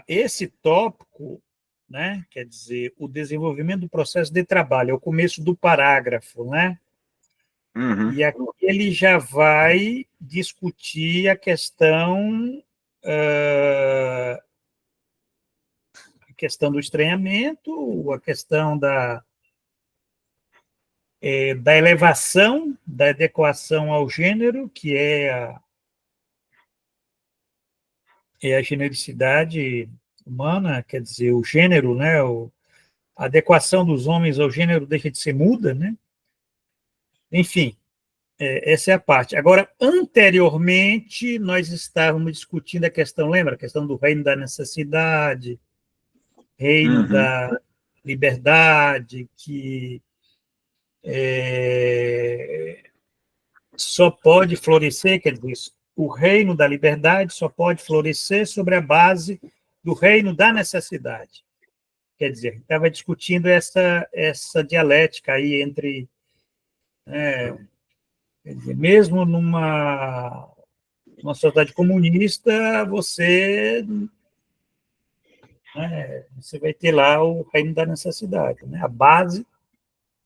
esse tópico, né, quer dizer, o desenvolvimento do processo de trabalho, é o começo do parágrafo, né? Uhum. E aqui ele já vai discutir a questão do estranhamento, a questão da elevação, da adequação ao gênero, que é a genericidade humana, quer dizer, o gênero, né, a adequação dos homens ao gênero deixa de ser muda, né? Enfim, essa é a parte. Agora, anteriormente, nós estávamos discutindo a questão, lembra? A questão do reino da necessidade, reino da liberdade, que só pode florescer, quer dizer, o reino da liberdade só pode florescer sobre a base do reino da necessidade. Quer dizer, estava discutindo essa dialética aí entre, quer dizer, mesmo numa sociedade comunista, você vai ter lá o reino da necessidade, né? A base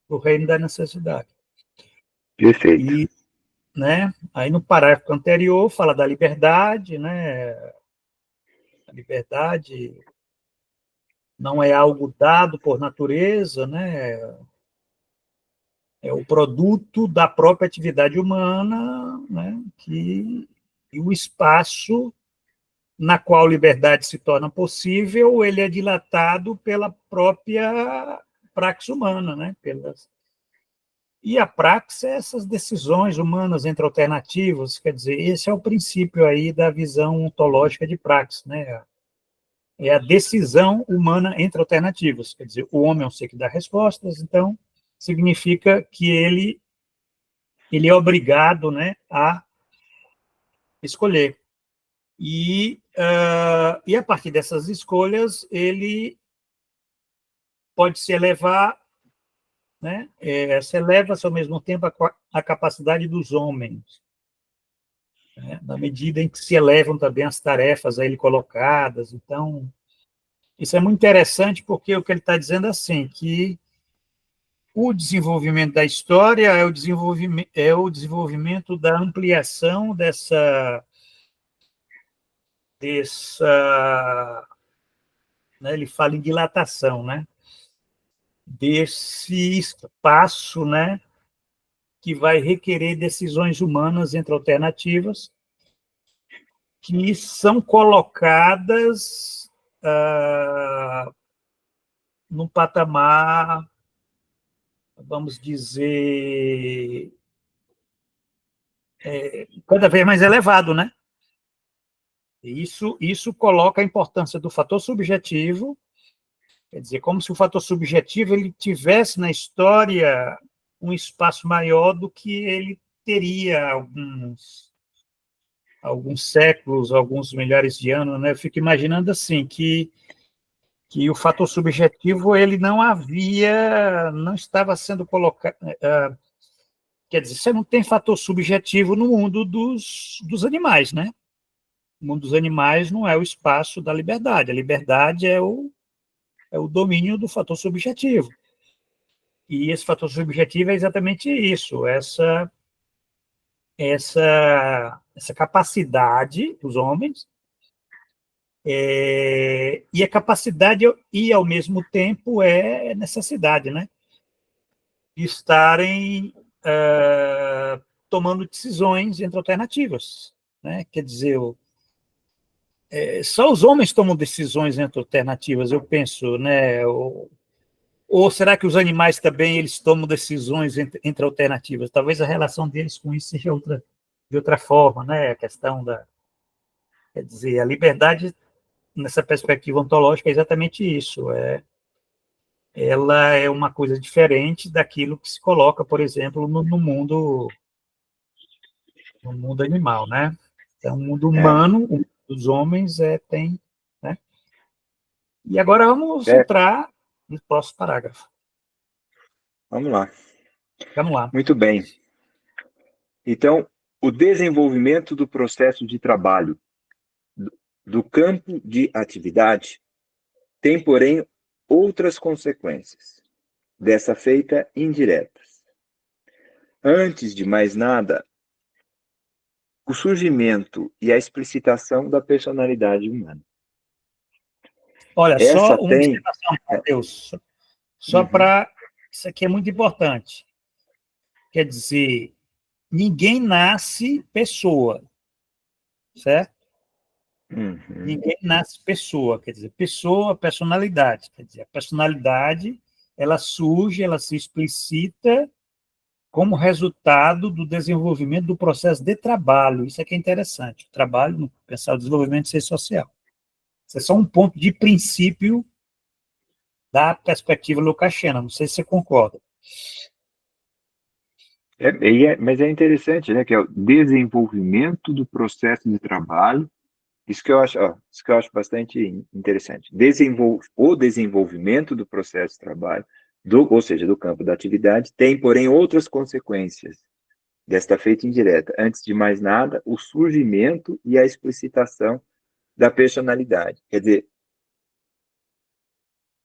do reino da necessidade. Perfeito. E, né, aí no parágrafo anterior fala da liberdade, né? A liberdade não é algo dado por natureza, né? É o produto da própria atividade humana, né? E o espaço na qual a liberdade se torna possível, ele é dilatado pela própria praxis humana, né? E a praxis é essas decisões humanas entre alternativas, quer dizer, esse é o princípio aí da visão ontológica de praxis, né? É a decisão humana entre alternativas, quer dizer, o homem é um ser que dá respostas, então significa que ele é obrigado, né, a escolher. E a partir dessas escolhas, ele pode se elevar, né, se eleva-se ao mesmo tempo a capacidade dos homens, né, na medida em que se elevam também as tarefas a ele colocadas. Então, isso é muito interessante, porque o que ele está dizendo é assim, que o desenvolvimento da história é o desenvolvimento da ampliação né, ele fala em dilatação, né, desse espaço, né, que vai requerer decisões humanas entre alternativas que são colocadas num patamar, vamos dizer, cada vez mais elevado, né? Isso coloca a importância do fator subjetivo, quer dizer, como se o fator subjetivo ele tivesse na história um espaço maior do que ele teria alguns séculos, alguns milhares de anos, né? Eu fico imaginando assim que o fator subjetivo ele não estava sendo colocado, quer dizer, você não tem fator subjetivo no mundo dos animais, né? O mundo dos animais não é o espaço da liberdade, a liberdade é o domínio do fator subjetivo. E esse fator subjetivo é exatamente isso, essa capacidade dos homens, e a capacidade, e ao mesmo tempo necessidade, né? De estarem tomando decisões entre alternativas, né? Quer dizer, só os homens tomam decisões entre alternativas, eu penso, né? Ou será que os animais também eles tomam decisões entre alternativas? Talvez a relação deles com isso seja de outra forma, né? A questão quer dizer, a liberdade nessa perspectiva ontológica é exatamente isso. Ela é uma coisa diferente daquilo que se coloca, por exemplo, no mundo animal, né? Então, o mundo humano, o mundo dos homens tem, né? E agora vamos entrar no próximo parágrafo. Vamos lá. Vamos lá. Muito bem. Então, o desenvolvimento do processo de trabalho. do campo de atividade tem, porém, outras consequências, dessa feita indiretas. Antes de mais nada, o surgimento e a explicitação da personalidade humana. Olha, só Essa uma tem... observação, Matheus, só para... Isso aqui é muito importante. Quer dizer, ninguém nasce pessoa, certo? Ninguém nasce pessoa, quer dizer, pessoa, personalidade. Quer dizer, a personalidade, ela surge, ela se explicita como resultado do desenvolvimento do processo de trabalho. Isso aqui é interessante. O trabalho, pensar o desenvolvimento de ser social. Isso é só um ponto de princípio da perspectiva lukashiana. Não sei se você concorda. Mas é interessante, né, que é o desenvolvimento do processo de trabalho. Isso que eu acho bastante interessante. O desenvolvimento do processo de trabalho, ou seja, do campo da atividade, tem, porém, outras consequências desta feita indireta. Antes de mais nada, o surgimento e a explicitação da personalidade. Quer dizer,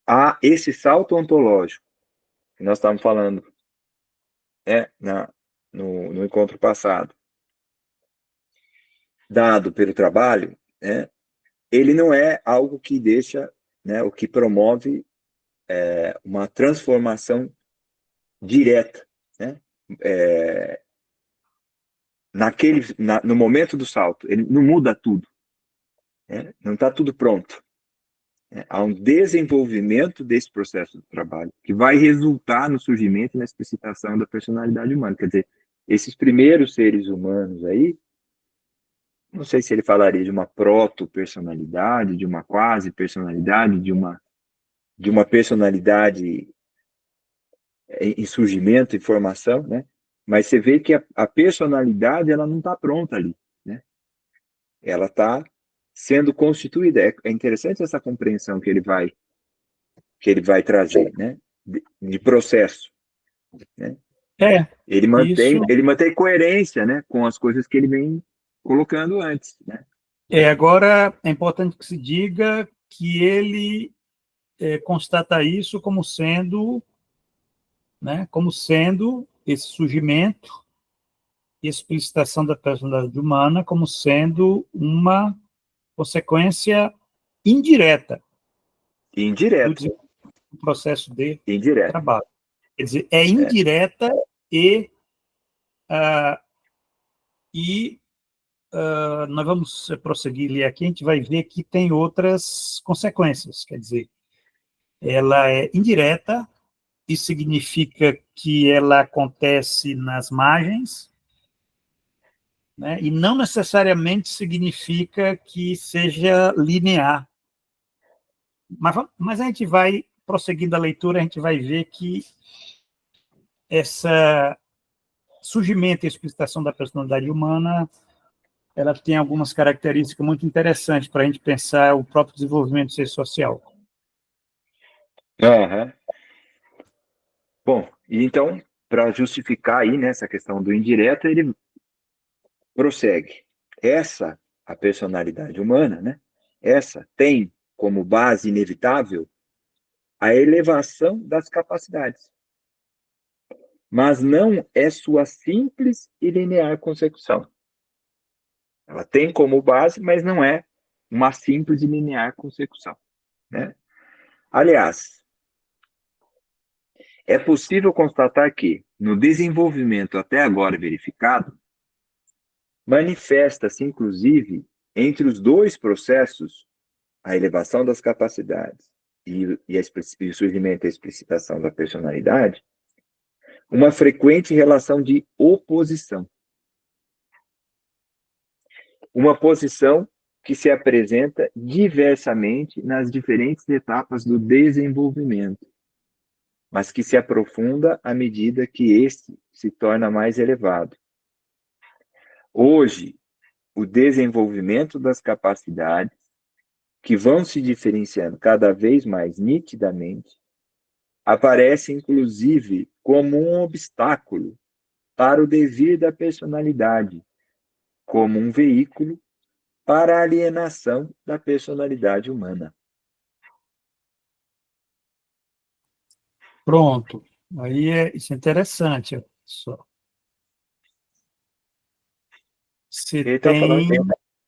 há esse salto ontológico que nós estávamos falando no encontro passado, dado pelo trabalho, ele não é algo que deixa, o que promove uma transformação direta, no momento do salto. Ele não muda tudo, não está tudo pronto. Há um desenvolvimento desse processo de trabalho que vai resultar no surgimento e na explicitação da personalidade humana. Quer dizer, esses primeiros seres humanos aí, não sei se ele falaria de uma proto-personalidade, de uma quase-personalidade, de uma personalidade em surgimento e formação, né? Mas você vê que a personalidade ela não está pronta ali, né? Ela está sendo constituída. É interessante essa compreensão que ele vai trazer, né? De processo, né? Ele mantém coerência, né, com as coisas que ele vem colocando antes, né? Agora, é importante que se diga que ele constata isso como sendo esse surgimento e explicitação da personalidade humana como sendo uma consequência indireta do processo de trabalho. Quer dizer, é indireta e nós vamos prosseguir ali aqui, a gente vai ver que tem outras consequências. Quer dizer, ela é indireta, isso significa que ela acontece nas margens, né, e não necessariamente significa que seja linear. Mas a gente vai, prosseguindo a leitura, a gente vai ver que essa surgimento e explicitação da personalidade humana, ela tem algumas características muito interessantes para a gente pensar o próprio desenvolvimento do ser social. Bom, e então, para justificar aí, né, essa questão do indireto, ele prossegue. A personalidade humana, né, essa tem como base inevitável a elevação das capacidades, mas não é sua simples e linear consecução. Ela tem como base, mas não é uma simples e linear consecução, né? Aliás, é possível constatar que, no desenvolvimento até agora verificado, manifesta-se, inclusive, entre os dois processos, a elevação das capacidades e o surgimento e a explicitação da personalidade, uma frequente relação de oposição. Uma posição que se apresenta diversamente nas diferentes etapas do desenvolvimento, mas que se aprofunda à medida que este se torna mais elevado. Hoje, o desenvolvimento das capacidades, que vão se diferenciando cada vez mais nitidamente, aparece, inclusive, como um obstáculo para o devir da personalidade, como um veículo para a alienação da personalidade humana. Pronto. Aí isso é interessante. Olha só. Você Ele está falando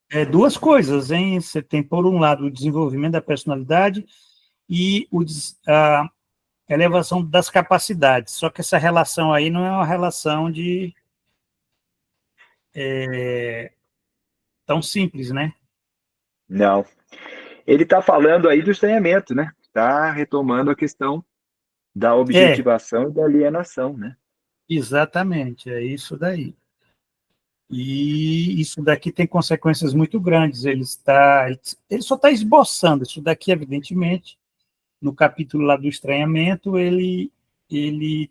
tem duas coisas, hein? Você tem, por um lado, o desenvolvimento da personalidade e a elevação das capacidades. Só que essa relação aí não é uma relação tão simples, né? não. Ele está falando aí do estranhamento, né? Está retomando a questão da É, objetivação e da alienação, né? exatamente, é isso daí. E isso daqui tem consequências muito grandes. Ele só está esboçando. Isso daqui, evidentemente, no capítulo lá do estranhamento, ele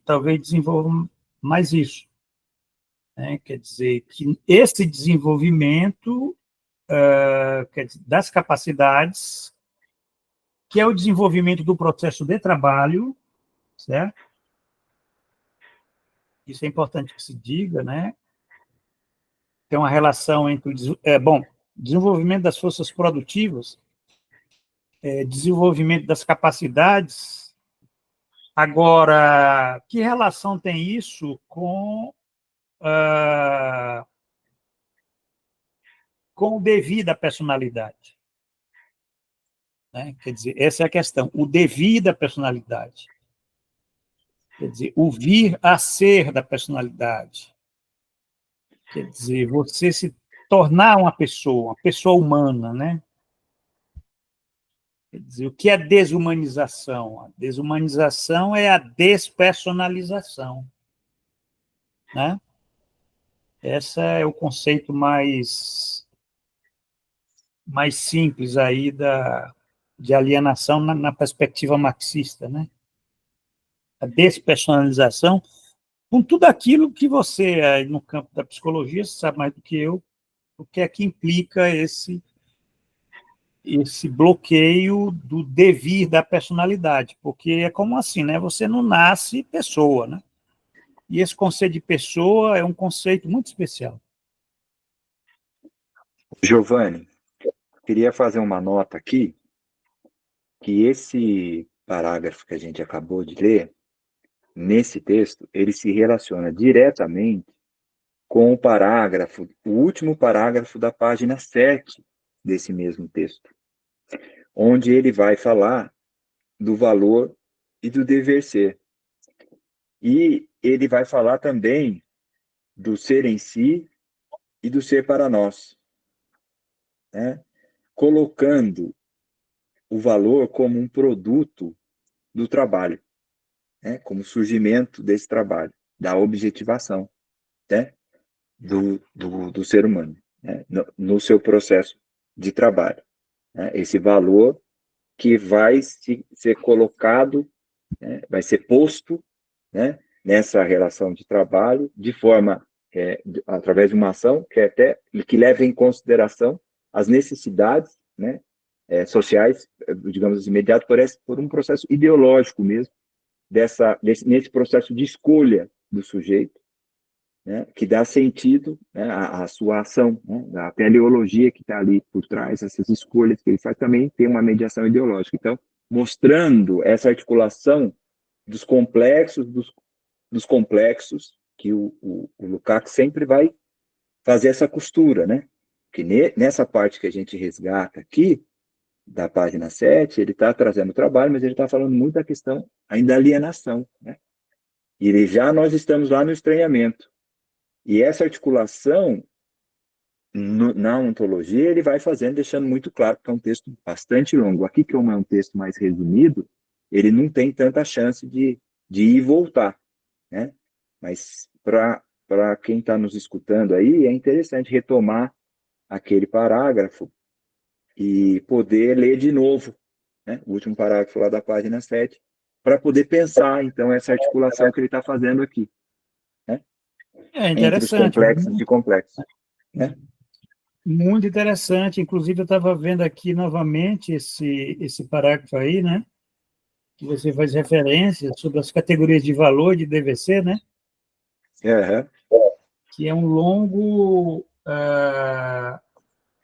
talvez desenvolva mais isso. Né? Quer dizer, que esse desenvolvimento quer dizer, das capacidades, que é o desenvolvimento do processo de trabalho, certo? Isso é importante que se diga, né? Tem uma relação entre desenvolvimento das forças produtivas, desenvolvimento das capacidades. Agora, que relação tem isso com o devido à personalidade? Né? Quer dizer, essa é a questão, o devido à personalidade. Quer dizer, o vir a ser da personalidade. Quer dizer, você se tornar uma pessoa humana, né? Quer dizer, o que é desumanização? A desumanização é a despersonalização, né? Esse é o conceito mais simples aí de alienação na perspectiva marxista, né? A despersonalização, com tudo aquilo que você, no campo da psicologia, sabe mais do que eu, o que é que implica esse bloqueio do devir da personalidade, porque é como assim, né? Você não nasce pessoa, né? E esse conceito de pessoa é um conceito muito especial. Giovanni, queria fazer uma nota aqui, que esse parágrafo que a gente acabou de ler, nesse texto, ele se relaciona diretamente com o último parágrafo da página 7 desse mesmo texto, onde ele vai falar do valor e do dever ser. E ele vai falar também do ser em si e do ser para nós, né? Colocando o valor como um produto do trabalho, né? Como surgimento desse trabalho, da objetivação, né? do ser humano, né? No seu processo de trabalho. Né? Esse valor que vai ser colocado, né? Vai ser posto, né? Nessa relação de trabalho, de forma, através de uma ação que leve em consideração as necessidades, né? Sociais, digamos assim, imediato, por um processo ideológico mesmo, nesse processo de escolha do sujeito, né, que dá sentido, né, à sua ação, né, a teleologia que está ali por trás, essas escolhas que ele faz também tem uma mediação ideológica. Então, mostrando essa articulação dos complexos que o Lukács sempre vai fazer essa costura, né? Que nessa parte que a gente resgata aqui, da página 7, ele está trazendo o trabalho, mas ele está falando muito da questão ainda da alienação, né? E nós estamos lá no estranhamento. E essa articulação, na ontologia, ele vai fazendo, deixando muito claro, que é um texto bastante longo. Aqui, como é um texto mais resumido, ele não tem tanta chance de ir e voltar, né? Mas para quem está nos escutando aí, é interessante retomar aquele parágrafo e poder ler de novo, né? O último parágrafo lá da página 7, para poder pensar, então, essa articulação que ele está fazendo aqui, né? É Entre os interessante, complexos e complexos, né? muito interessante. Inclusive, eu estava vendo aqui novamente esse parágrafo aí, né? Que você faz referência sobre as categorias de valor de DVC, né? Uhum. Que é um longo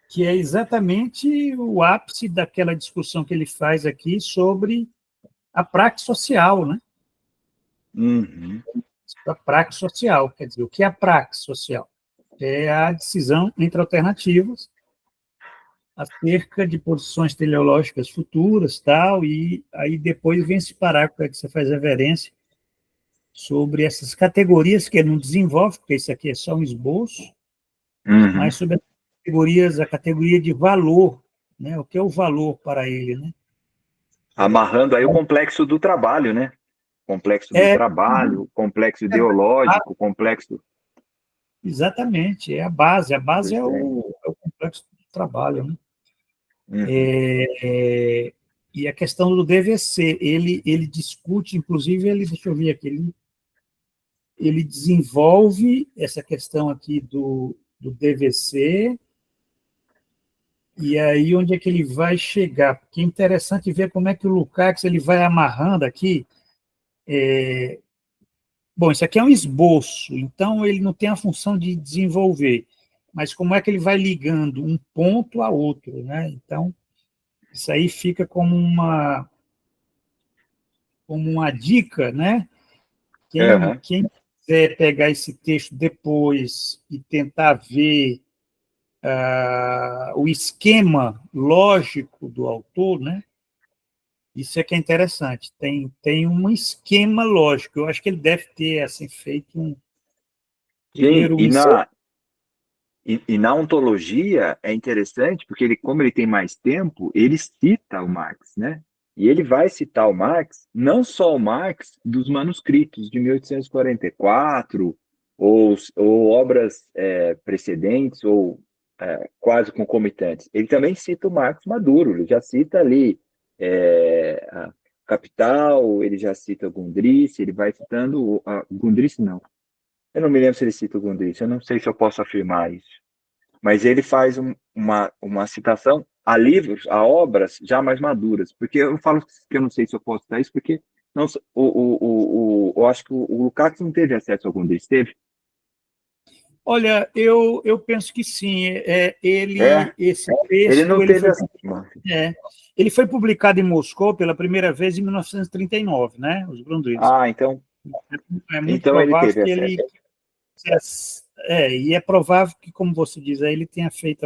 que é exatamente o ápice daquela discussão que ele faz aqui sobre a praxe social, né? Uhum. A praxe social, quer dizer, o que é a praxe social? É a decisão entre alternativas acerca de posições teleológicas futuras, tal, e aí depois vem esse parágrafo que você faz reverência sobre essas categorias que ele não desenvolve, porque isso aqui é só um esboço, Uhum. mas sobre as categorias, a categoria de valor, né? O que é o valor para ele, né? Amarrando aí o complexo do trabalho, né? Complexo do É, trabalho, complexo ideológico, complexo. exatamente, é a base é o complexo do trabalho, né? Uhum. E a questão do DVC, ele discute, inclusive, deixa eu ver aqui, ele desenvolve essa questão aqui do DVC, e aí onde é que ele vai chegar? Porque é interessante ver como é que o Lukács ele vai amarrando aqui. Bom, isso aqui é um esboço, então ele não tem a função de desenvolver, mas como é que ele vai ligando um ponto a outro, né? Então, isso aí fica como uma dica, né? Quem, Uhum. quem quiser pegar esse texto depois e tentar ver o esquema lógico do autor, né? Isso é que é interessante. Tem um esquema lógico. Eu acho que ele deve ter assim, feito Sim, primeiro um ensaio. e na ontologia é interessante, porque ele, como ele tem mais tempo, ele cita o Marx, né? E ele vai citar o Marx, não só o Marx dos manuscritos de 1844, ou obras precedentes, ou quase concomitantes. Ele também cita o Marx Maduro, ele já cita ali a Capital, ele já cita Gundrich, ele vai citando... Gundrich não, eu não me lembro se ele cita o Gundrich, eu não sei se eu posso afirmar isso. Mas ele faz uma citação a livros, a obras já mais maduras. Porque eu falo que eu não sei se eu posso dar isso, porque não, eu acho que o Lukács não teve acesso ao Gundrich, teve? Olha, eu penso que sim. É, Esse ele texto não teve acesso. é, ele foi publicado em Moscou pela primeira vez em 1939, né? Os Grundrisse. Ah, então, É muito então ele provável teve que acesso. ele e é provável que, como você diz, aí ele tenha feito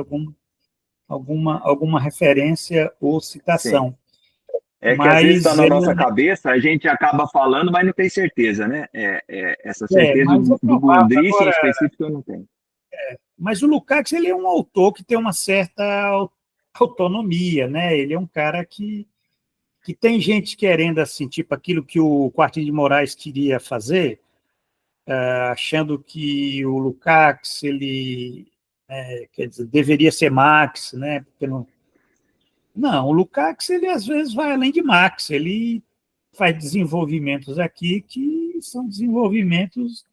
alguma referência ou Sim. citação. É que às vezes está Mas na nossa cabeça, a gente acaba falando, mas não tem certeza, né? Essa certeza mas é do provável. Gundrich em Agora, específico eu não tenho. mas o Lukács ele é um autor que tem uma certa autonomia, né? Ele é um cara que tem gente querendo assim, tipo aquilo que o Quartinho de Moraes queria fazer, achando que o Lukács ele quer dizer, deveria ser Marx, né? Porque não, o Lukács ele às vezes vai além de Marx, ele faz desenvolvimentos aqui que são desenvolvimentos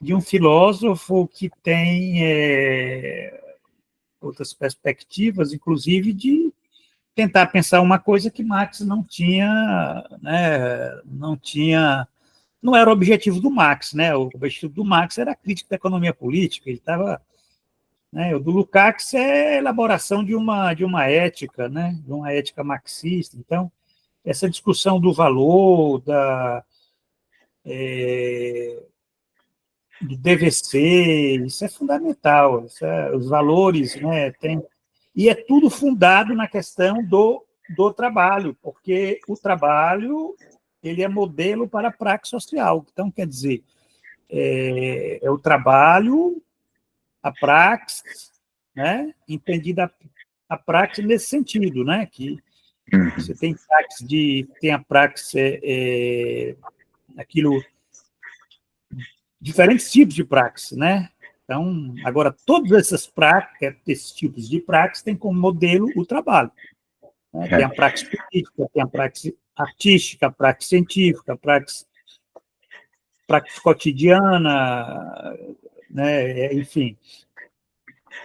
de um filósofo que tem outras perspectivas, inclusive de tentar pensar uma coisa que Marx não tinha, né, não era o objetivo do Marx, né? O objetivo do Marx era a crítica da economia política. Ele estava, né? O do Lukács é a elaboração de uma ética, né? De uma ética marxista. Então, essa discussão do valor, do DVC, isso é fundamental. Os valores, né? E é tudo fundado na questão do trabalho, porque o trabalho ele é modelo para a praxe social. Então, quer dizer, é o trabalho, a praxe, né? Entendida a praxe nesse sentido, né? Que Uhum. você tem a praxe, aquilo, diferentes tipos de praxe, né? Então, agora, todas essas práticas, esses tipos de praxe, têm como modelo o trabalho. Né? Tem a praxe política, tem a praxe artística, a praxe científica, a praxe cotidiana, né? Enfim.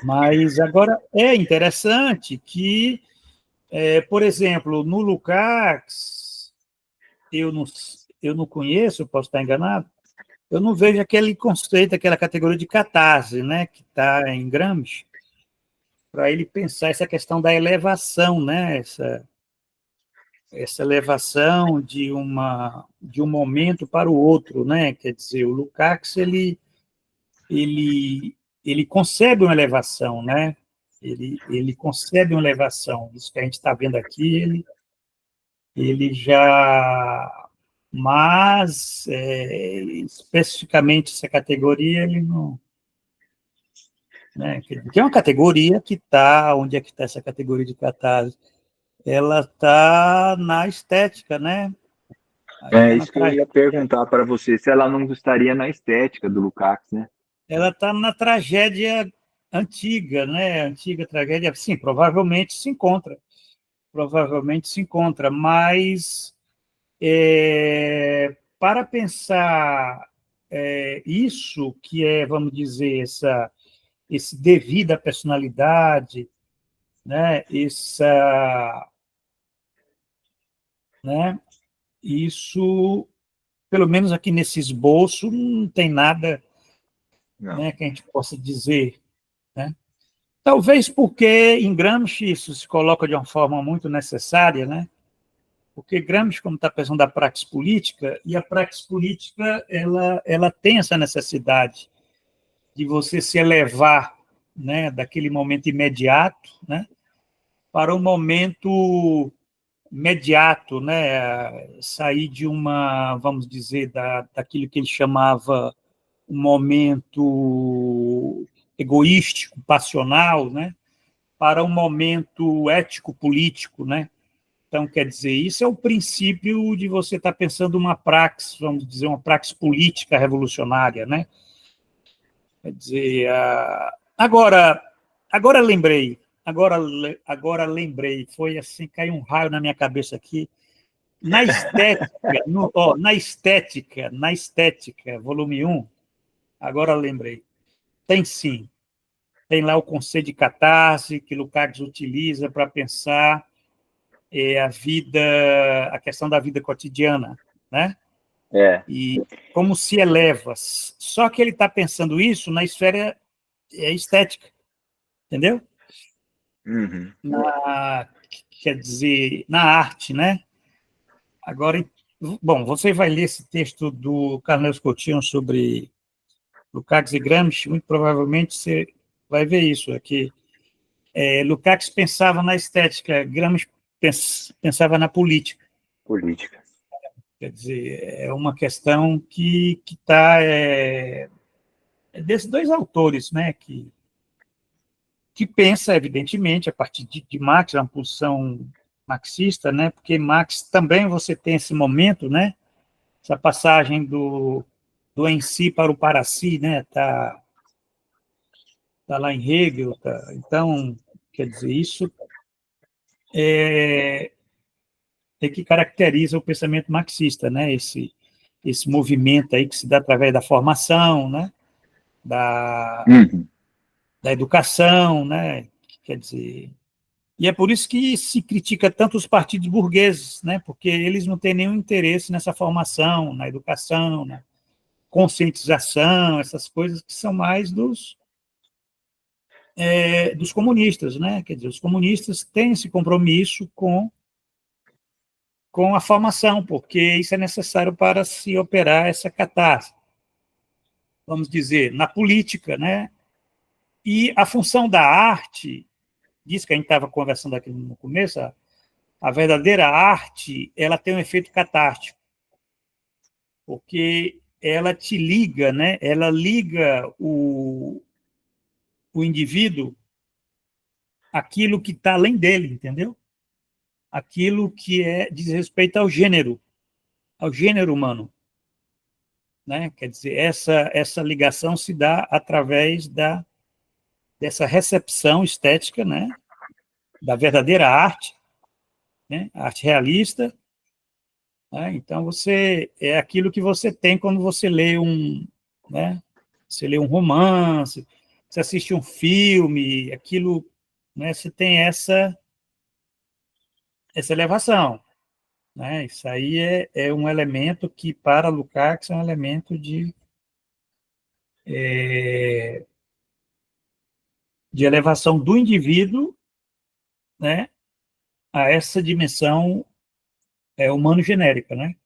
Mas agora é interessante que, por exemplo, no Lukács, eu não, eu não conheço, eu posso estar enganado, eu não vejo aquele conceito, aquela categoria de catarse, né, que está em Gramsci, para ele pensar essa questão da elevação, né? Essa elevação de um momento para o outro, né? Quer dizer, o Lukács ele ele concebe uma elevação, né? Ele concebe uma elevação. Isso que a gente está vendo aqui, ele já, mas especificamente essa categoria ele não, né? Que é uma categoria que está, onde é que está essa categoria de catarse? Ela está na estética, né? Aí É está na isso que eu ia perguntar para você, se ela não estaria na estética do Lukács, né? ela está na tragédia antiga, né? Antiga tragédia, sim, provavelmente se encontra, mas para pensar isso que é, vamos dizer, esse devido à personalidade, né? Né? Isso, pelo menos aqui nesse esboço, não tem nada, Não. né, que a gente possa dizer, né? Talvez porque em Gramsci isso se coloca de uma forma muito necessária, né? Porque Gramsci, como está pensando da praxis política, e a praxis política ela tem essa necessidade de você se elevar, né, daquele momento imediato, né, para um momento imediato, né, sair de uma, vamos dizer, daquilo que ele chamava um momento egoístico, passional, né, para um momento ético-político, né? Então, quer dizer, isso é o princípio de você estar pensando uma praxis, vamos dizer, uma praxis política revolucionária, né? Quer dizer, agora lembrei, agora lembrei, foi assim, caiu um raio na minha cabeça aqui. Na estética, na estética, volume um, agora lembrei. Tem sim, tem lá o conceito de catarse, que Lukács utiliza para pensar a questão da vida cotidiana, né? É. E como se eleva. Só que ele está pensando isso na esfera estética, entendeu? Uhum. Quer dizer, na arte, né? Agora, bom, você vai ler esse texto do Carlos Coutinho sobre Lukács e Gramsci, muito provavelmente você vai ver isso aqui. Lukács pensava na estética, Gramsci pensava na política. Política. Quer dizer, é uma questão que está desses dois autores, né, que pensa, evidentemente, a partir de Marx, uma posição marxista, né, porque Marx também você tem esse momento, né, essa passagem do em si para o para si, né, tá lá em Hegel, tá, então, quer dizer, isso é que caracteriza o pensamento marxista, né, esse movimento aí que se dá através da formação, né, da, Uhum. da educação, né, quer dizer, e é por isso que se critica tanto os partidos burgueses, né, porque eles não têm nenhum interesse nessa formação, na educação, na conscientização, essas coisas que são mais dos comunistas, né? Quer dizer, os comunistas têm esse compromisso com a formação, porque isso é necessário para se operar essa catarse, vamos dizer, na política, né? E a função da arte, disso que a gente estava conversando aqui no começo, a verdadeira arte, ela tem um efeito catártico, porque ela te liga, né? Ela liga o indivíduo àquilo que está além dele, entendeu? Aquilo que diz respeito ao gênero humano, né? Quer dizer, essa ligação se dá através dessa recepção estética, né? Da verdadeira arte, né? A arte realista, né? Então você é aquilo que você tem quando você lê né? Você lê um romance, você assiste um filme, aquilo, né? Você tem essa elevação, né? Isso aí é um elemento que para Lukács é um elemento de de elevação do indivíduo, né, a essa dimensão humano-genérica, né,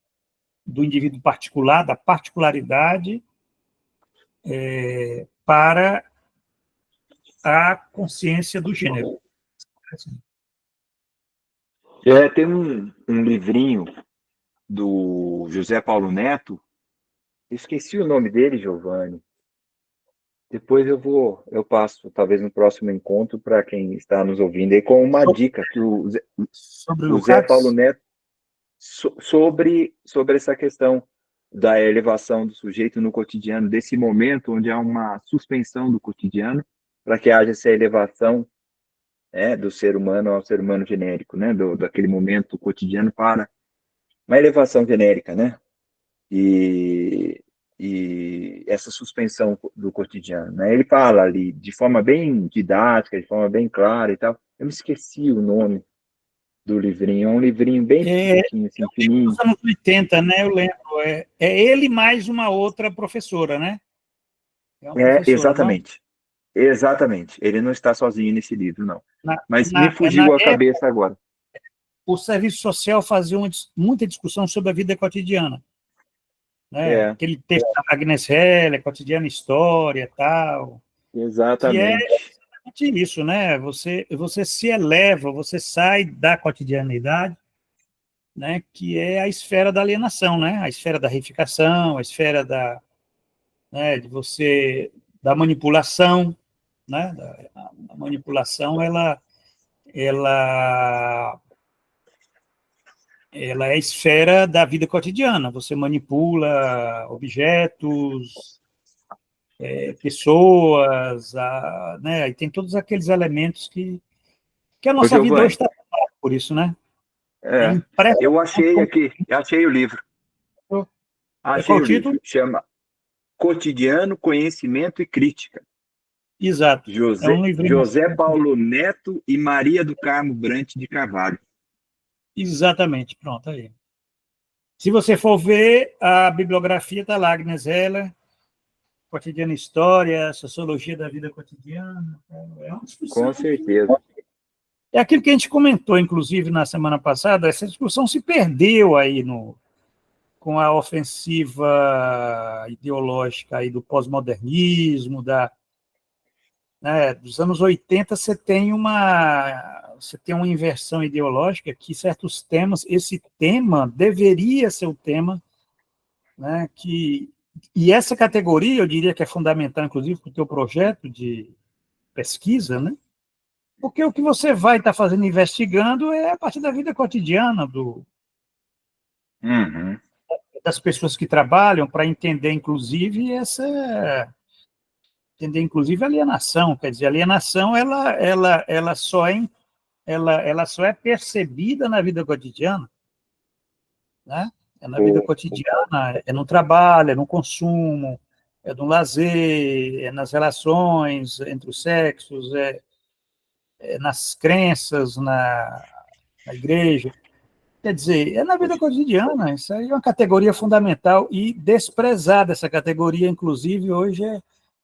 do indivíduo particular, da particularidade, para a consciência do gênero. Tem um livrinho do José Paulo Neto, esqueci o nome dele, Giovanni. Depois eu passo, talvez no próximo encontro, para quem está nos ouvindo, aí, com uma dica que o Zé Paulo Neto, sobre essa questão da elevação do sujeito no cotidiano, desse momento onde há uma suspensão do cotidiano, para que haja essa elevação do ser humano ao ser humano genérico, né? Daquele momento cotidiano para uma elevação genérica, né? E essa suspensão do cotidiano, né? Ele fala ali de forma bem didática, de forma bem clara e tal. Eu me esqueci o nome do livrinho, é um livrinho bem pequenininho, assim, fininho. Dos anos 80, né? Eu lembro. É ele mais uma outra professora, né? Exatamente. Não? Exatamente. Ele não está sozinho nesse livro, não. Mas me fugiu a cabeça agora. O serviço social fazia muita discussão sobre a vida cotidiana. Né? Aquele texto da Agnes Heller, Cotidiana História e tal. Exatamente. Que é exatamente isso, né? Você se eleva, você sai da cotidianidade, né? Que é a esfera da alienação, né? A esfera da reificação, a esfera da manipulação, né? A manipulação, ela é a esfera da vida cotidiana. Você manipula objetos, pessoas, né? E tem todos aqueles elementos que a nossa vida hoje está por isso, né? Eu achei aqui, achei o livro. Achei o livro. Chama Cotidiano, Conhecimento e Crítica. Exato. José Paulo Neto e Maria do Carmo Brant de Carvalho. Exatamente, pronto, aí. Se você for ver, a bibliografia está lá, Agnes Heller, Cotidiana História, Sociologia da Vida Cotidiana. É uma discussão. Com certeza. É aquilo que a gente comentou, inclusive, na semana passada, essa discussão se perdeu aí com a ofensiva ideológica aí do pós-modernismo, dos anos 80, você tem uma inversão ideológica que certos temas, esse tema deveria ser o tema, né, e essa categoria, eu diria que é fundamental, inclusive, para o teu projeto de pesquisa, né, porque o que você vai estar fazendo, investigando, é a partir da vida cotidiana das pessoas que trabalham, para entender, inclusive, a alienação. Quer dizer, a alienação ela só é percebida na vida cotidiana, né? É na vida cotidiana, é no trabalho, é no consumo, é no lazer, é nas relações entre os sexos, é nas crenças, na igreja. Quer dizer, é na vida cotidiana, isso aí é uma categoria fundamental, e desprezada essa categoria, inclusive, hoje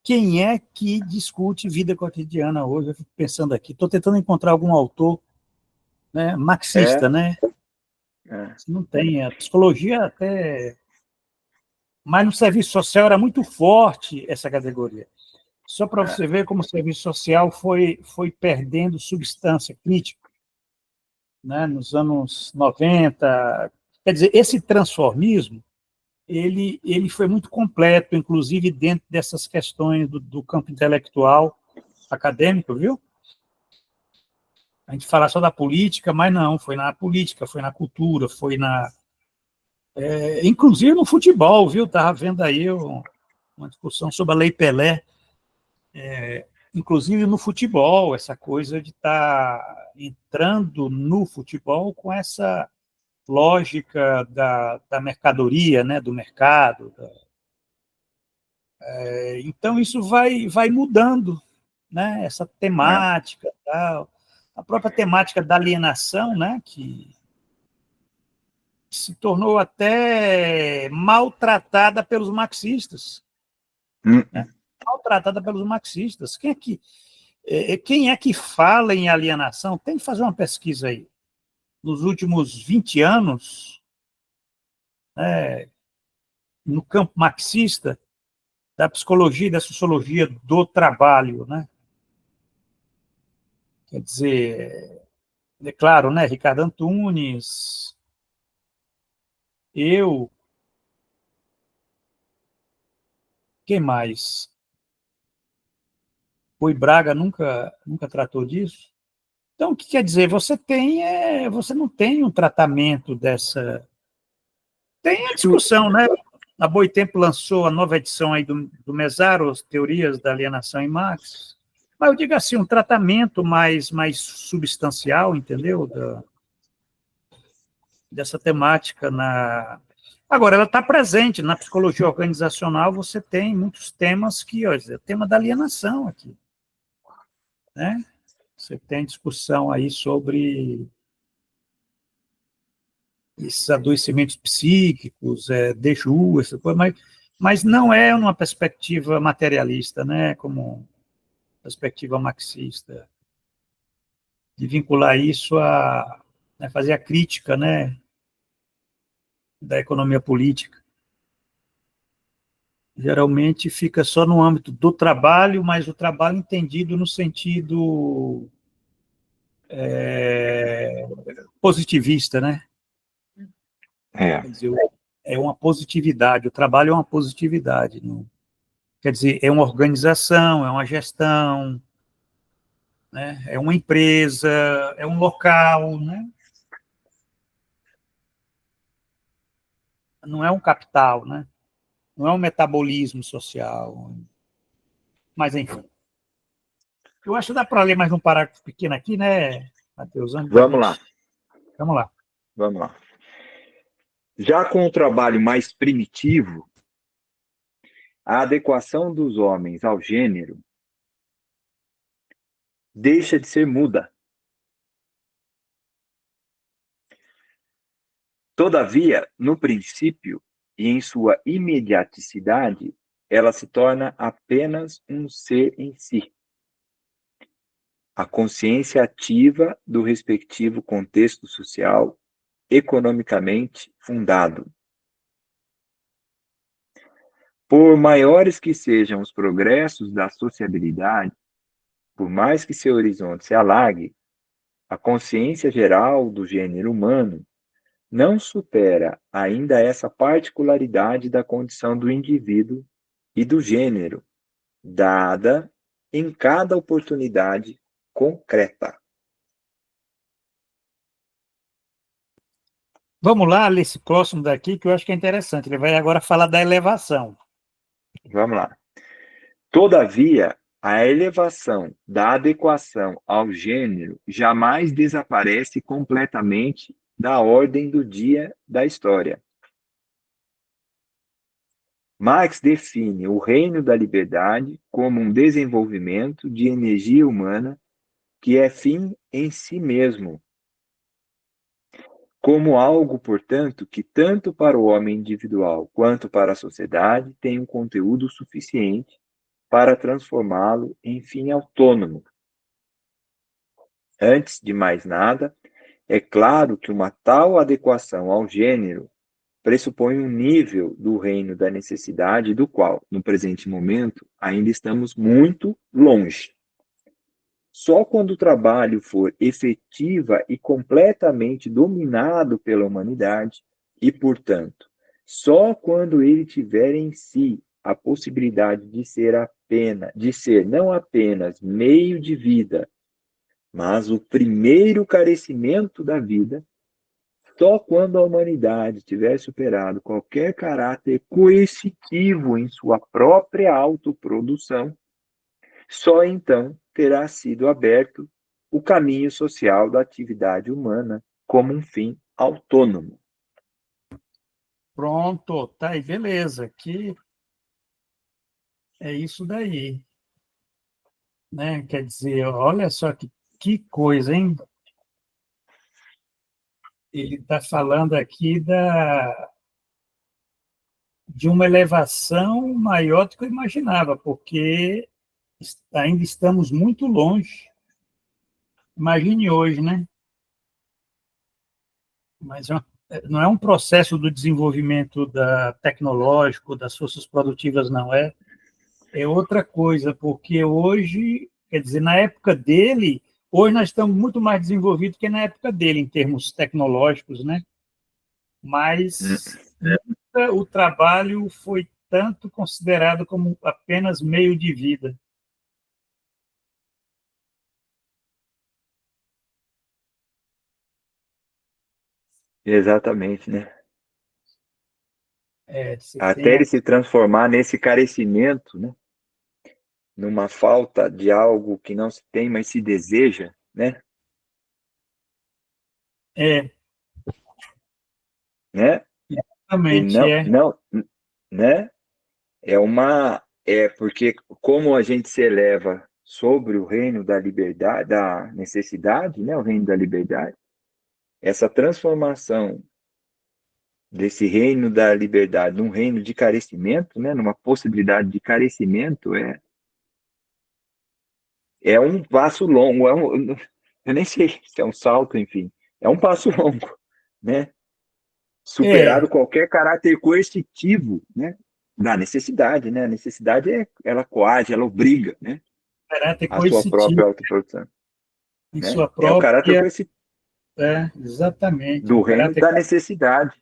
quem é que discute vida cotidiana hoje? Eu fico pensando aqui, estou tentando encontrar algum autor, né, marxista, né? Não tem, a psicologia até... Mas no serviço social era muito forte essa categoria. Só para você ver como o serviço social foi perdendo substância crítica, né, nos anos 90. Quer dizer, esse transformismo, ele foi muito completo, inclusive dentro dessas questões do campo intelectual, acadêmico, viu? A gente fala só da política, mas não, foi na política, foi na cultura, foi inclusive no futebol, viu? Estava vendo aí uma discussão sobre a Lei Pelé, inclusive no futebol, essa coisa de estar entrando no futebol com essa lógica da mercadoria, né, do mercado. Então, isso vai mudando, né, essa temática, tal. A própria temática da alienação, né, que se tornou até maltratada pelos marxistas. Né? Maltratada pelos marxistas. Quem é que... Quem é que fala em alienação? Tem que fazer uma pesquisa aí. Nos últimos 20 anos, né, no campo marxista, da psicologia e da sociologia do trabalho, né? Quer dizer, é claro, né, Ricardo Antunes, eu, quem mais? Rui Braga nunca tratou disso. Então, o que quer dizer? Você não tem um tratamento dessa. Tem a Isso, discussão, né? A Boitempo lançou a nova edição aí do Mesaro, as teorias da alienação em Marx. Mas eu digo assim, um tratamento mais substancial, entendeu? Dessa temática na. Agora, ela está presente na psicologia organizacional, você tem muitos temas que, ó, o tema da alienação aqui, né? Você tem discussão aí sobre esses adoecimentos psíquicos, déjà, essa coisa, mas não é uma perspectiva materialista, né? Como perspectiva marxista, de vincular isso a, né, fazer a crítica, né, da economia política. Geralmente fica só no âmbito do trabalho, mas o trabalho entendido no sentido positivista, né? é, Quer dizer, é uma positividade, o trabalho é uma positividade. Não? Quer dizer, é uma organização, é uma gestão, né? É uma empresa, é um local, né? Não é um capital, né? Não é um metabolismo social. Mas, enfim. Eu acho que dá para ler mais um parágrafo pequeno aqui, né, Matheus? Antes da vamos lá, gente. Vamos lá. vamos lá. Já com o trabalho mais primitivo, a adequação dos homens ao gênero deixa de ser muda. Todavia, no princípio e em sua imediaticidade, ela se torna apenas um ser em si. A consciência ativa do respectivo contexto social economicamente fundado. Por maiores que sejam os progressos da sociabilidade, por mais que seu horizonte se alargue, a consciência geral do gênero humano não supera ainda essa particularidade da condição do indivíduo e do gênero, dada em cada oportunidade concreta. Vamos lá ler esse próximo daqui, que eu acho que é interessante. Ele vai agora falar da elevação. Vamos lá. Todavia, a elevação da adequação ao gênero jamais desaparece completamente da ordem do dia da história. Marx define o reino da liberdade como um desenvolvimento de energia humana que é fim em si mesmo, como algo, portanto, que tanto para o homem individual quanto para a sociedade tem um conteúdo suficiente para transformá-lo em fim autônomo. Antes de mais nada, é claro que uma tal adequação ao gênero pressupõe um nível do reino da necessidade do qual, no presente momento, ainda estamos muito longe. Só quando o trabalho for efetiva e completamente dominado pela humanidade, e, portanto, só quando ele tiver em si a possibilidade de ser não apenas meio de vida, mas o primeiro carecimento da vida, só quando a humanidade tiver superado qualquer caráter coercitivo em sua própria autoprodução, só então terá sido aberto o caminho social da atividade humana como um fim autônomo. Pronto, tá aí, beleza. Que é isso daí, né? Quer dizer, olha só que coisa, hein? Ele está falando aqui de uma elevação maior do que eu imaginava, porque ainda estamos muito longe. Imagine hoje, né? Mas não é um processo do desenvolvimento tecnológico, das forças produtivas, não. É outra coisa, porque hoje, quer dizer, na época dele, hoje nós estamos muito mais desenvolvidos que na época dele, em termos tecnológicos, né? Mas nunca o trabalho foi tanto considerado como apenas meio de vida. Exatamente, né? Você Até tem ele se transformar nesse carecimento, né? Numa falta de algo que não se tem, mas se deseja, né? é, Né? E exatamente, não, né? É porque como a gente se eleva sobre o reino da liberdade, da necessidade, né? O reino da liberdade, essa transformação desse reino da liberdade num reino de carecimento, né? Numa possibilidade de carecimento é um passo longo, eu nem sei se é um salto, enfim, é um passo longo, né? Superado qualquer caráter coercitivo, né? Da necessidade, né? A necessidade ela coage, ela obriga, né? caráter A sua própria coercitivo autoprodução, em né? sua É o caráter própria, coercitivo exatamente, do um reino caráter da necessidade.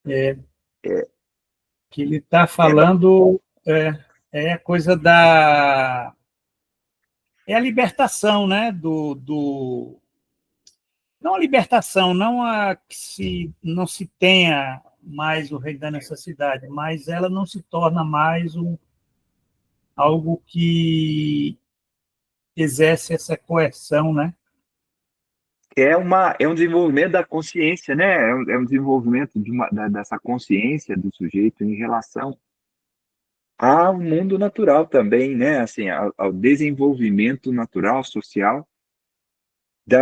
é, É, que ele está é, falando a coisa da a libertação, né? Não a libertação, não a que não se tenha mais o rei da necessidade, mas ela não se torna mais algo que exerce essa coerção, né? é um desenvolvimento da consciência, né? É um desenvolvimento dessa consciência do sujeito em relação ao mundo natural também, né? Assim, ao desenvolvimento natural, social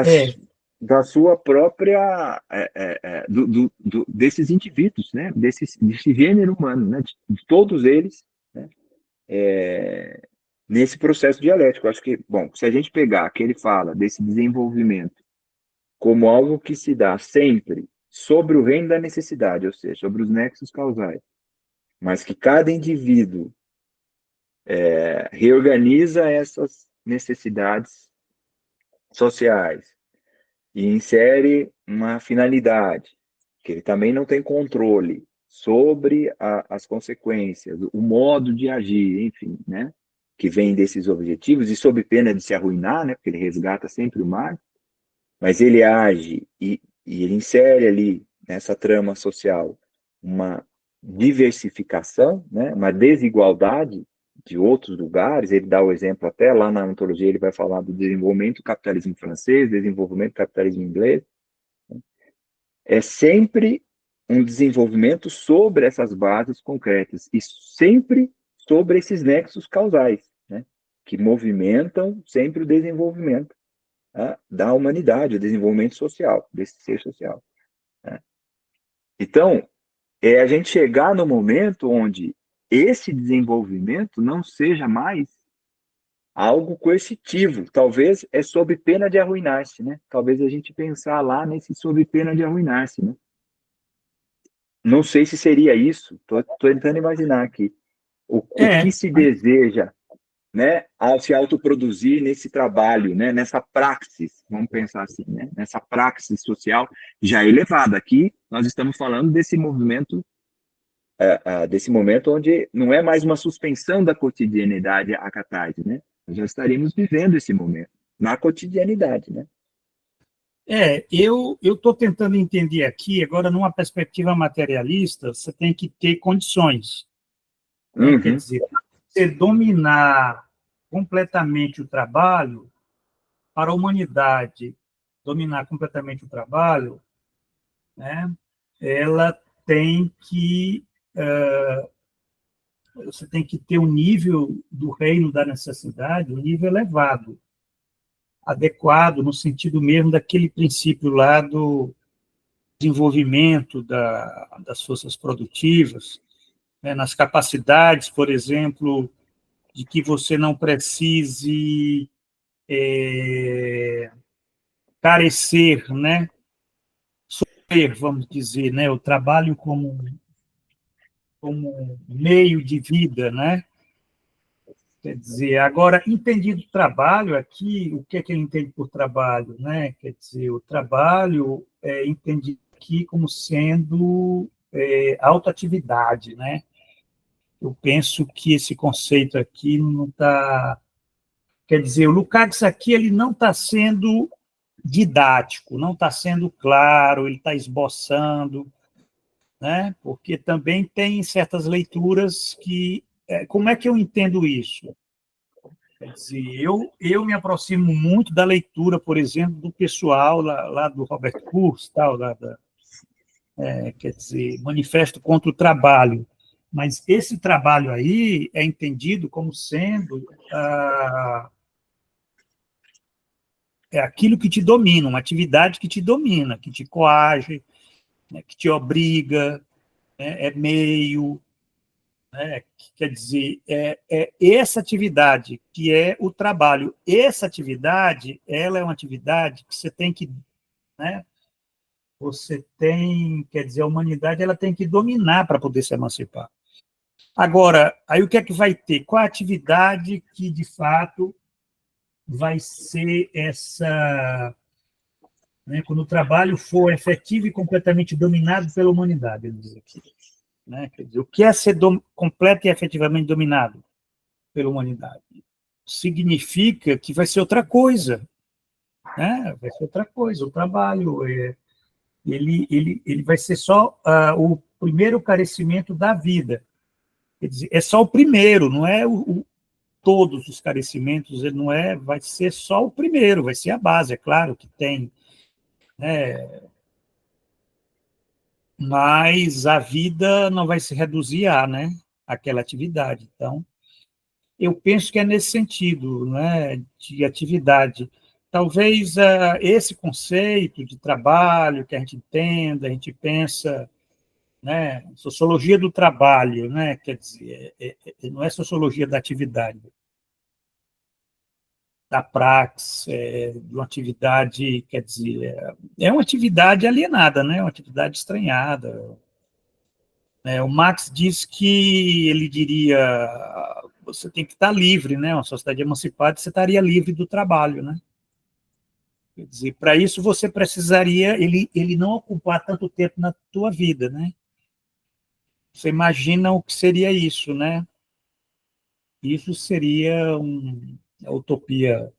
É, da sua própria desses indivíduos, né? Desse gênero humano, né? De todos eles, né? Nesse processo dialético. Acho que, bom, se a gente pegar que ele fala desse desenvolvimento como algo que se dá sempre sobre o reino da necessidade, ou seja, sobre os nexos causais, mas que cada indivíduo reorganiza essas necessidades sociais e insere uma finalidade, que ele também não tem controle sobre as consequências, o modo de agir, enfim, né? Que vem desses objetivos, e sob pena de se arruinar, né? Porque ele resgata sempre o mar, mas ele age e ele insere ali nessa trama social uma diversificação, né? Uma desigualdade de outros lugares. Ele dá o exemplo até lá na antologia, ele vai falar do desenvolvimento do capitalismo francês, desenvolvimento do capitalismo inglês. É sempre um desenvolvimento sobre essas bases concretas e sempre sobre esses nexos causais, né? Que movimentam sempre o desenvolvimento, né? Da humanidade, o desenvolvimento social, desse ser social, né? Então, é a gente chegar no momento onde esse desenvolvimento não seja mais algo coercitivo. Talvez é sob pena de arruinar-se, né? Talvez a gente pensar lá nesse sob pena de arruinar-se, né? Não sei se seria isso. Estou tentando imaginar aqui o que é, se deseja, né, ao se autoproduzir nesse trabalho, né, nessa praxis, vamos pensar assim, né, nessa praxis social já elevada. Aqui nós estamos falando desse momento onde não é mais uma suspensão da cotidianidade à catarse, né? Nós já estaríamos vivendo esse momento na cotidianidade, né? eu estou tentando entender aqui, agora, numa perspectiva materialista, você tem que ter condições, né? Quer Uhum. dizer, você dominar completamente o trabalho, para a humanidade dominar completamente o trabalho, né? Ela tem que você tem que ter um nível do reino da necessidade, um nível elevado, adequado no sentido mesmo daquele princípio lá do desenvolvimento das forças produtivas, né, nas capacidades, por exemplo, de que você não precise carecer, né? Sofrer, vamos dizer, né? O trabalho como meio de vida, né? Quer dizer, agora, entendido trabalho aqui, o que é que ele entende por trabalho, né? Quer dizer, o trabalho é entendido aqui como sendo autoatividade, né? Eu penso que esse conceito aqui não está... Quer dizer, o Lukács aqui ele não está sendo didático, não está sendo claro, ele está esboçando, né? Porque também tem certas leituras que... Como é que eu entendo isso? Quer dizer, eu me aproximo muito da leitura, por exemplo, do pessoal lá do Robert Kurz, tal, quer dizer, Manifesto contra o Trabalho. Mas esse trabalho aí é entendido como sendo aquilo que te domina, uma atividade que te domina, que te coage, né, que te obriga, né, é meio, né, quer dizer, é essa atividade que é o trabalho. Essa atividade, ela é uma atividade que você tem que, né, você tem, quer dizer, a humanidade ela tem que dominar para poder se emancipar. Agora, aí o que é que vai ter? Qual a atividade que, de fato, vai ser essa, né, quando o trabalho for efetivo e completamente dominado pela humanidade, ele diz aqui, né? Quer dizer, o que é ser completo e efetivamente dominado pela humanidade? Significa que vai ser outra coisa, né? Vai ser outra coisa. O trabalho ele vai ser só o primeiro carecimento da vida. Quer dizer, é só o primeiro, não é todos os carecimentos, ele não é, vai ser só o primeiro, vai ser a base, é claro que tem, né? Mas a vida não vai se reduzir a, né, aquela atividade. Então, eu penso que é nesse sentido, né, de atividade. Talvez esse conceito de trabalho que a gente entenda, a gente pensa, né, sociologia do trabalho, né, quer dizer, não é sociologia da atividade, da praxis, de uma atividade, quer dizer, é uma atividade alienada, né, uma atividade estranhada. O Marx diz que ele diria, você tem que estar livre, né? Uma sociedade emancipada, você estaria livre do trabalho, né? Quer dizer, para isso você precisaria, ele não ocupar tanto tempo na tua vida, né? Você imagina o que seria isso, né? Isso seria a utopia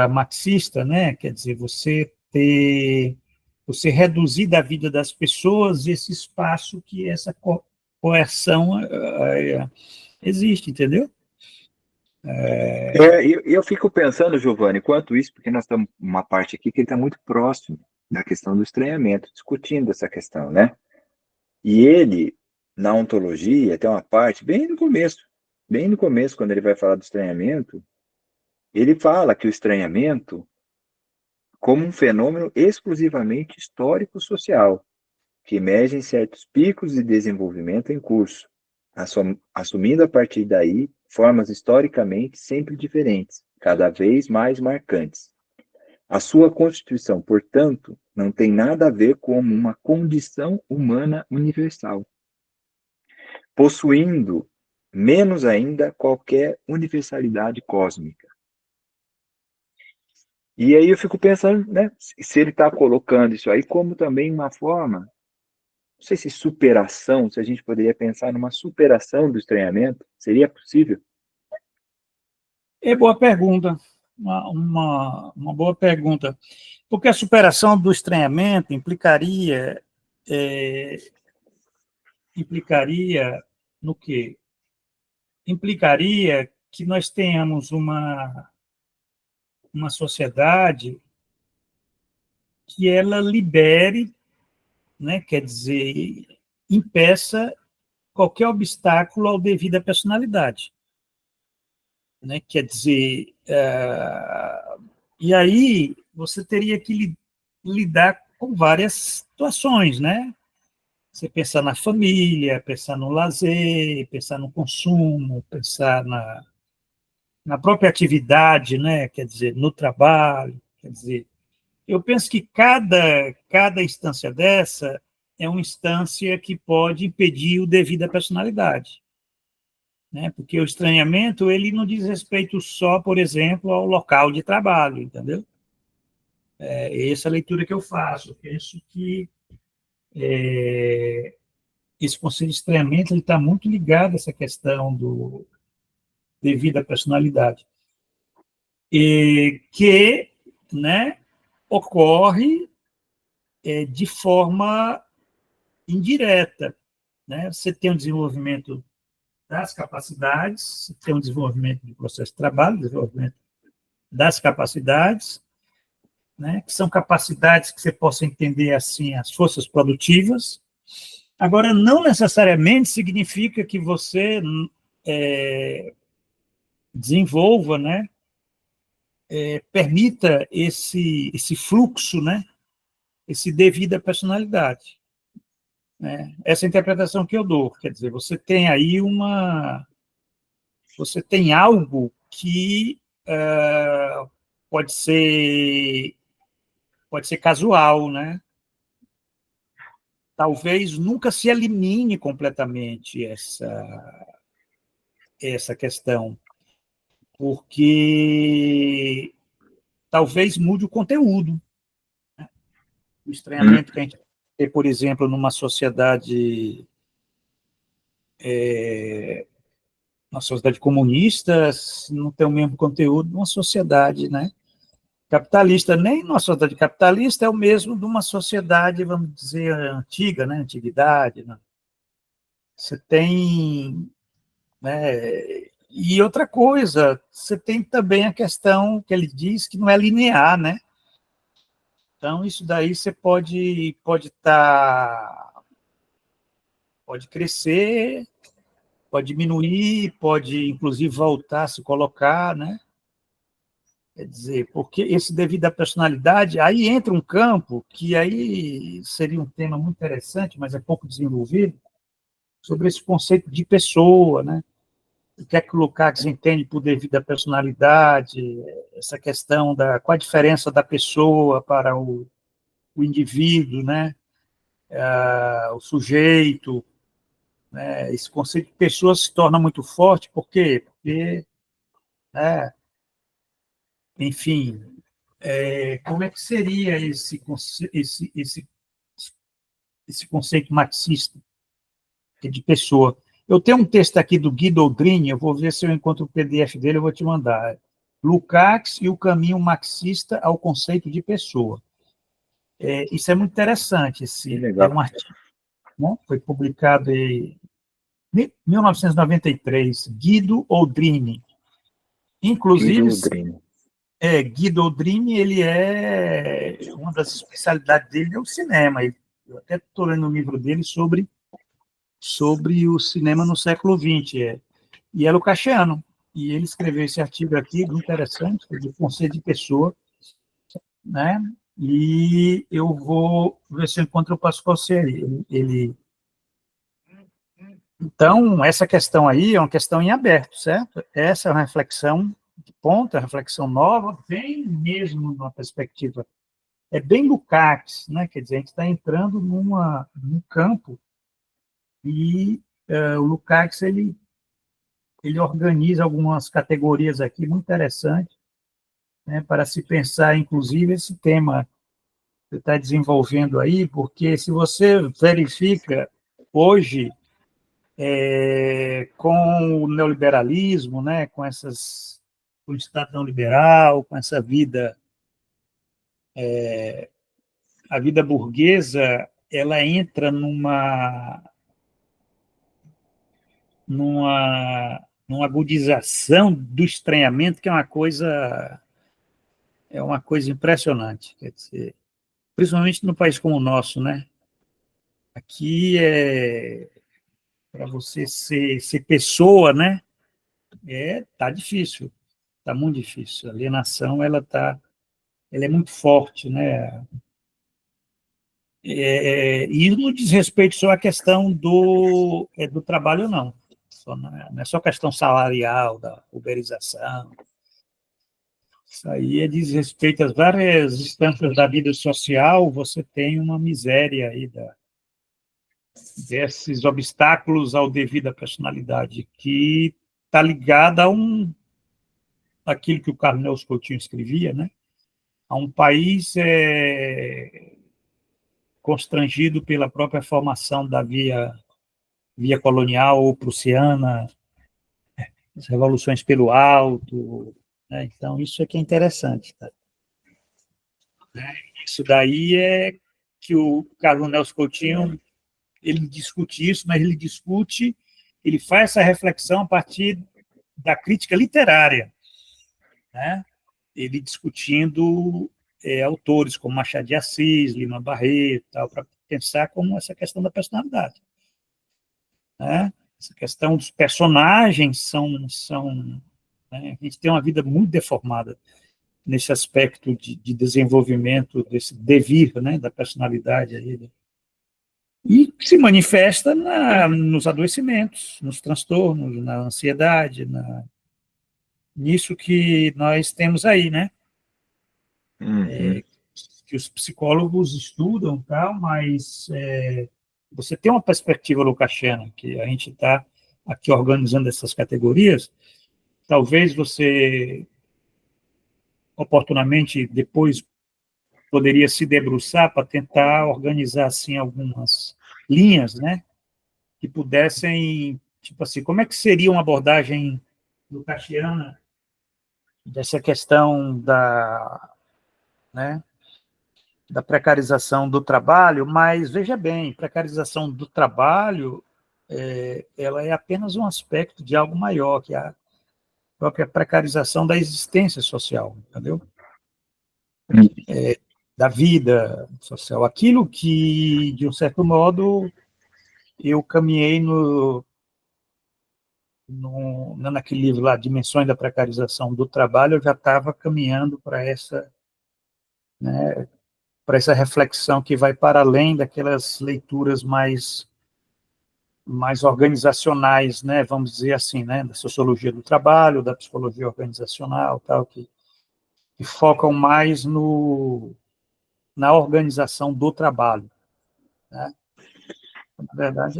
marxista, né? Quer dizer, você reduzir da vida das pessoas esse espaço que essa coerção existe, entendeu? Eu fico pensando, Giovanni, quanto isso, porque nós estamos uma parte aqui que ele está muito próximo da questão do estranhamento, discutindo essa questão, né? E ele, na ontologia, tem uma parte bem no começo, quando ele vai falar do estranhamento, ele fala que o estranhamento como um fenômeno exclusivamente histórico-social, que emerge em certos picos de desenvolvimento em curso, assumindo a partir daí formas historicamente sempre diferentes, cada vez mais marcantes. A sua constituição, portanto, não tem nada a ver com uma condição humana universal, possuindo menos ainda qualquer universalidade cósmica. E aí eu fico pensando, né, se ele está colocando isso aí como também uma forma, não sei se superação, se a gente poderia pensar numa superação do estranhamento, seria possível? É boa pergunta, uma boa pergunta, porque a superação do estranhamento implicaria no quê? Implicaria que nós tenhamos uma sociedade que ela libere, né, quer dizer, impeça qualquer obstáculo ao devido à personalidade, né? Quer dizer, e aí você teria que lidar com várias situações, né? Você pensar na família, pensar no lazer, pensar no consumo, pensar na própria atividade, né? Quer dizer, no trabalho. Quer dizer, eu penso que cada instância dessa é uma instância que pode impedir o devido à personalidade, né? Porque o estranhamento, ele não diz respeito só, por exemplo, ao local de trabalho, entendeu? Essa é a leitura que eu faço. Eu penso que esse conceito de estranhamento está muito ligado a essa questão do devido à personalidade. E que, né, ocorre de forma indireta, né? Você tem um desenvolvimento das capacidades, você tem um desenvolvimento do processo de trabalho, desenvolvimento das capacidades, né? Que são capacidades que você possa entender assim, as forças produtivas. Agora, não necessariamente significa que você desenvolva, né? Permita esse fluxo, né? Esse devido à personalidade. Né? Essa é a interpretação que eu dou. Quer dizer, você tem aí você tem algo que pode ser casual, né? Talvez nunca se elimine completamente essa questão, porque talvez mude o conteúdo. Né? O estranhamento que a gente tem, por exemplo, numa sociedade comunista, não tem o mesmo conteúdo numa sociedade, né? Capitalista. Nem numa sociedade capitalista é o mesmo de uma sociedade, vamos dizer, antiga, né? Antiguidade. Né? Você tem... Né? E outra coisa, você tem também a questão que ele diz que não é linear, né? Então, isso daí você pode crescer, pode diminuir, pode, inclusive, voltar a se colocar, né? Quer dizer, porque esse devido à personalidade, aí entra um campo que aí seria um tema muito interessante, mas é pouco desenvolvido, sobre esse conceito de pessoa, né? O que é que o Lukács entende por devido à personalidade, essa questão qual a diferença da pessoa para o indivíduo, né? O sujeito, né? Esse conceito de pessoa se torna muito forte, por quê? Porque, né, enfim, como é que seria esse conceito marxista de pessoa? Eu tenho um texto aqui do Guy Doldrini, eu vou ver se eu encontro o PDF dele, eu vou te mandar. Lukács e o caminho marxista ao conceito de pessoa. Isso é muito interessante. É um artigo, né? Foi publicado em 1993, Guido Oldrini. Inclusive, Guido Oldrini, ele uma das especialidades dele é o cinema. Eu até estou lendo um livro dele sobre o cinema no século XX. E é lucasiano. E ele escreveu esse artigo aqui, muito interessante, do conceito de pessoa, né? E eu vou ver se eu encontro o Pascoal Seri. Então, essa questão aí é uma questão em aberto, certo? Essa é uma reflexão de ponta, uma reflexão nova, vem mesmo numa perspectiva. É bem Lukács, né? Quer dizer, a gente está entrando num campo e o Lukács, ele organiza algumas categorias aqui muito interessantes, né, para se pensar, inclusive, esse tema que você está desenvolvendo aí, porque se você verifica hoje, com o neoliberalismo, né, com o Estado não liberal, com essa a vida burguesa, ela entra numa agudização do estranhamento, que é uma coisa impressionante, quer dizer, principalmente no país como o nosso, né? Aqui para você ser pessoa, né? Tá difícil, tá muito difícil. A alienação ela é muito forte, né? E não diz respeito só à questão do trabalho, não. Não é só questão salarial, da uberização. Isso aí diz respeito às várias instâncias da vida social. Você tem uma miséria aí desses obstáculos ao devido à personalidade, que está ligada aquilo que o Carlos Nelson Coutinho escrevia, né? A um país constrangido pela própria formação da via colonial ou prussiana, as revoluções pelo alto, né? Então, isso é que é interessante. Tá? Isso daí é que o Carlos Nelson Coutinho, ele discute isso, mas ele faz essa reflexão a partir da crítica literária, né? Ele discutindo autores como Machado de Assis, Lima Barreto, para pensar como essa questão da personalidade. Né? Essa questão dos personagens né? A gente tem uma vida muito deformada nesse aspecto de desenvolvimento, desse devir, né, da personalidade. Aí, e se manifesta nos adoecimentos, nos transtornos, na ansiedade, nisso que nós temos aí, né? Que os psicólogos estudam, tal, mas você tem uma perspectiva lucasiana, que a gente está aqui organizando essas categorias, talvez você, oportunamente, depois poderia se debruçar para tentar organizar, assim, algumas linhas, né, que pudessem, tipo assim, como é que seria uma abordagem lucasiana dessa questão né, da precarização do trabalho, mas, veja bem, precarização do trabalho, ela é apenas um aspecto de algo maior, que é a própria precarização da existência social, entendeu? Da vida social. Aquilo que, de um certo modo, eu caminhei naquele livro lá, Dimensões da Precarização do Trabalho, eu já estava caminhando para né, para essa reflexão que vai para além daquelas leituras mais organizacionais, né, vamos dizer assim, né, da sociologia do trabalho, da psicologia organizacional, tal, que focam mais na organização do trabalho. Né? Na verdade,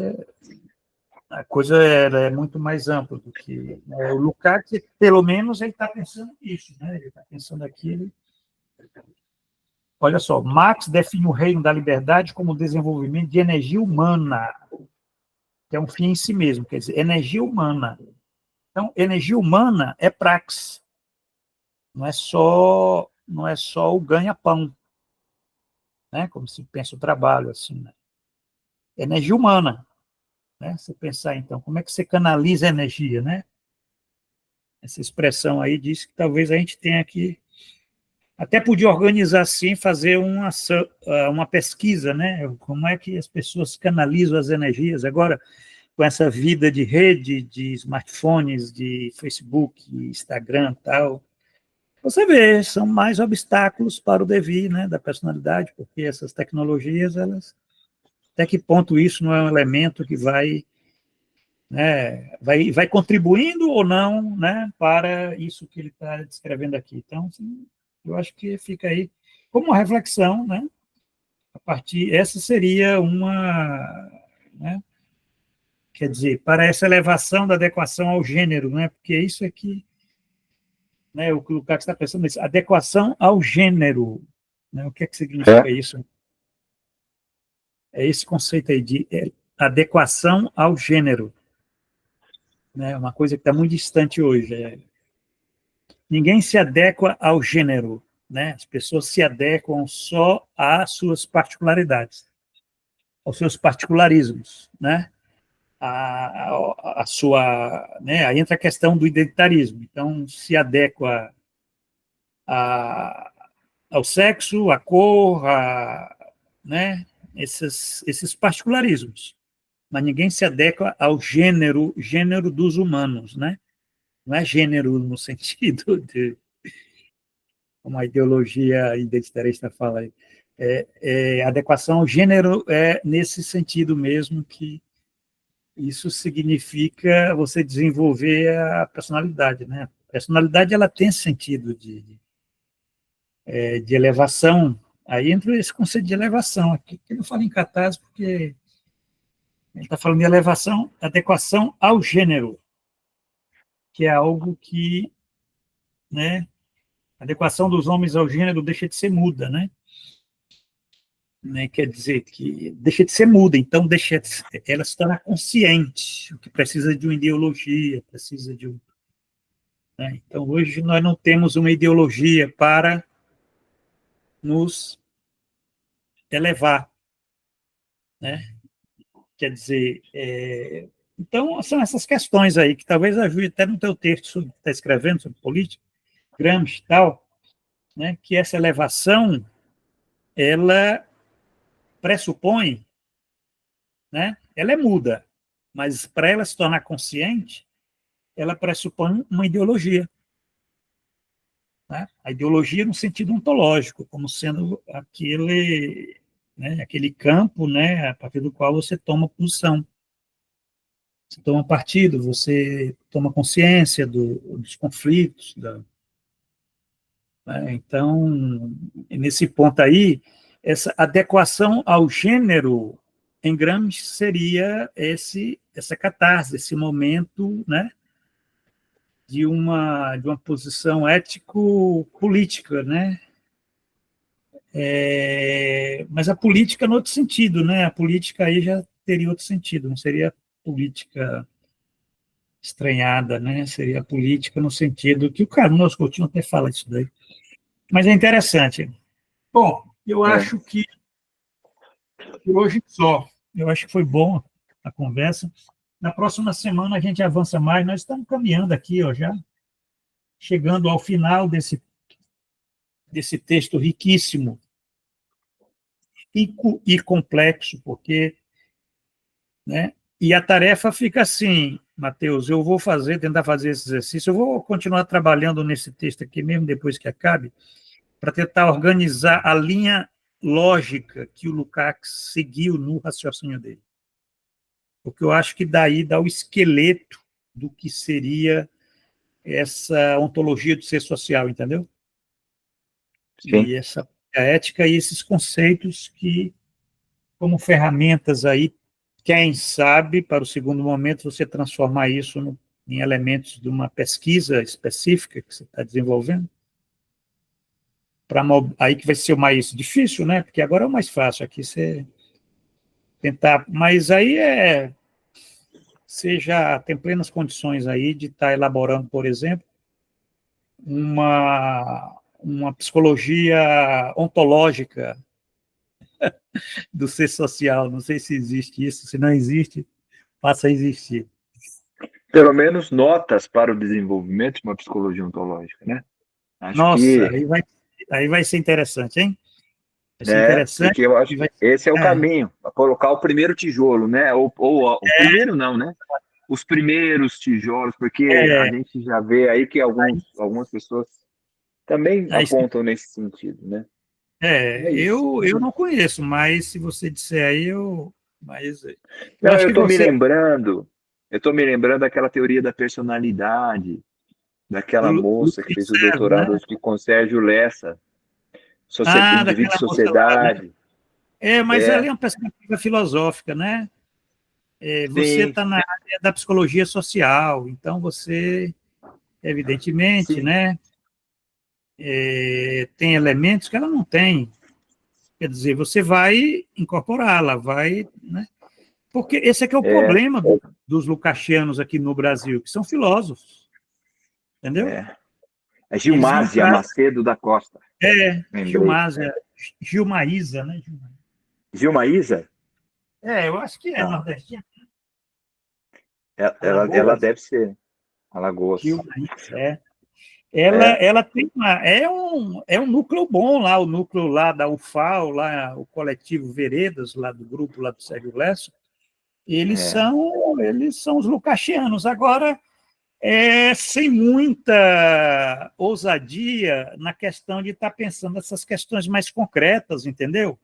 a coisa é muito mais ampla do que... Né, o Lukács, pelo menos, ele está pensando nisso, né, ele está pensando aqui... Olha só, Marx define o reino da liberdade como desenvolvimento de energia humana, que é um fim em si mesmo, quer dizer, energia humana. Então, energia humana é praxis, não é só o ganha-pão, né? Como se pensa o trabalho, assim, né? Energia humana, né? Você pensar, então, como é que você canaliza a energia, né? Essa expressão aí diz que talvez a gente tenha que, até podia organizar assim, fazer uma pesquisa, né? Como é que as pessoas canalizam as energias agora, com essa vida de rede, de smartphones, de Facebook, Instagram, tal. Você vê, são mais obstáculos para o devir, né, da personalidade, porque essas tecnologias, até que ponto isso não é um elemento que vai contribuindo ou não, né, para isso que ele está descrevendo aqui. Então, assim, eu acho que fica aí como uma reflexão, né, essa seria né, quer dizer, para essa elevação da adequação ao gênero, né, porque isso aqui, né, o que o Lukács está pensando nisso, adequação ao gênero, né, o que é que significa isso? É esse conceito aí de adequação ao gênero, né, uma coisa que está muito distante hoje. Ninguém se adequa ao gênero, né, as pessoas se adequam só às suas particularidades, aos seus particularismos, né, a sua, né, aí entra a questão do identitarismo, então se adequa ao sexo, à cor, né, esses particularismos, mas ninguém se adequa ao gênero dos humanos, né? Não é gênero no sentido de, como a ideologia identitarista fala aí, Adequação ao gênero é nesse sentido mesmo, que isso significa você desenvolver a personalidade, né? A personalidade, ela tem sentido de elevação. Aí entra esse conceito de elevação. Aqui eu não falo em catarse porque ele está falando de elevação, adequação ao gênero, que é algo que, né, a adequação dos homens ao gênero deixa de ser muda, né? Quer dizer que deixa de ser muda, então ela se torna consciente, o que precisa de uma ideologia, precisa de um... Né? Então, hoje nós não temos uma ideologia para nos elevar, né? Quer dizer, então são essas questões aí, que talvez ajude até no teu texto que está escrevendo sobre política, Gramsci e tal, né? Que essa elevação, ela pressupõe, né? Ela é muda, mas para ela se tornar consciente, ela pressupõe uma ideologia, né? A ideologia no sentido ontológico, como sendo aquele, né, aquele campo, né, a partir do qual você toma posição, você toma partido, você toma consciência dos conflitos, né? Então, nesse ponto aí, essa adequação ao gênero em Gramsci seria essa catarse, esse momento, né, de uma posição ético-política, né? Mas a política no outro sentido, né? A política aí já teria outro sentido, não seria política estranhada, né? Seria política no sentido que o Carlos Coutinho até fala isso daí. Mas é interessante. Bom, eu acho que por hoje só. Eu acho que foi bom a conversa. Na próxima semana a gente avança mais. Nós estamos caminhando aqui, ó, já chegando ao final desse texto riquíssimo, rico e complexo, porque, né? E a tarefa fica assim, Mateus, eu vou tentar fazer esse exercício, eu vou continuar trabalhando nesse texto aqui mesmo depois que acabe, para tentar organizar a linha lógica que o Lukács seguiu no raciocínio dele. Porque eu acho que daí dá o esqueleto do que seria essa ontologia do ser social, entendeu? Sim. E essa a ética e esses conceitos que, como ferramentas aí, quem sabe, para o segundo momento, você transformar isso em elementos de uma pesquisa específica que você está desenvolvendo, aí que vai ser o mais difícil, né? Porque agora é o mais fácil, aqui você tentar, mas aí você já tem plenas condições aí de estar elaborando, por exemplo, uma psicologia ontológica do ser social. Não sei se existe isso, se não existe, passa a existir. Pelo menos notas para o desenvolvimento de uma psicologia ontológica, né? Acho Nossa, que aí vai ser interessante, hein? Vai ser interessante. porque eu acho que esse é o caminho, para colocar o primeiro tijolo, né? Ou o primeiro não, né? Os primeiros tijolos, porque a gente já vê aí que algumas pessoas também apontam nesse sentido, né? Eu não conheço, mas se você disser aí, mas Não, acho eu que estou você... eu estou me lembrando daquela teoria da personalidade, daquela moça que fez o doutorado, né? acho que com Sérgio Lessa, indivíduo e Daquela moça lá, né? sociedade. Mas ela é uma perspectiva filosófica, né? Você Sim, está na área da psicologia social, então você, evidentemente, sim. né, tem elementos que ela não tem. Quer dizer, você vai incorporá-la, vai, né? Porque esse é que é o problema dos lucachianos aqui no Brasil, que são filósofos, entendeu? A Eles não Gilmásia trazem... Macedo da Costa. Lembrei. Gilmaísa, né? Gilmaísa? Eu acho que é Não. nordestina. Ela deve ser Alagoas. Gilmaísa, Ela tem um núcleo bom lá, o núcleo lá da UFAO, lá, o coletivo Veredas, lá do grupo lá do Sérgio Lesso, eles são os lucachianos. Agora, sem muita ousadia na questão de estar pensando essas questões mais concretas, entendeu?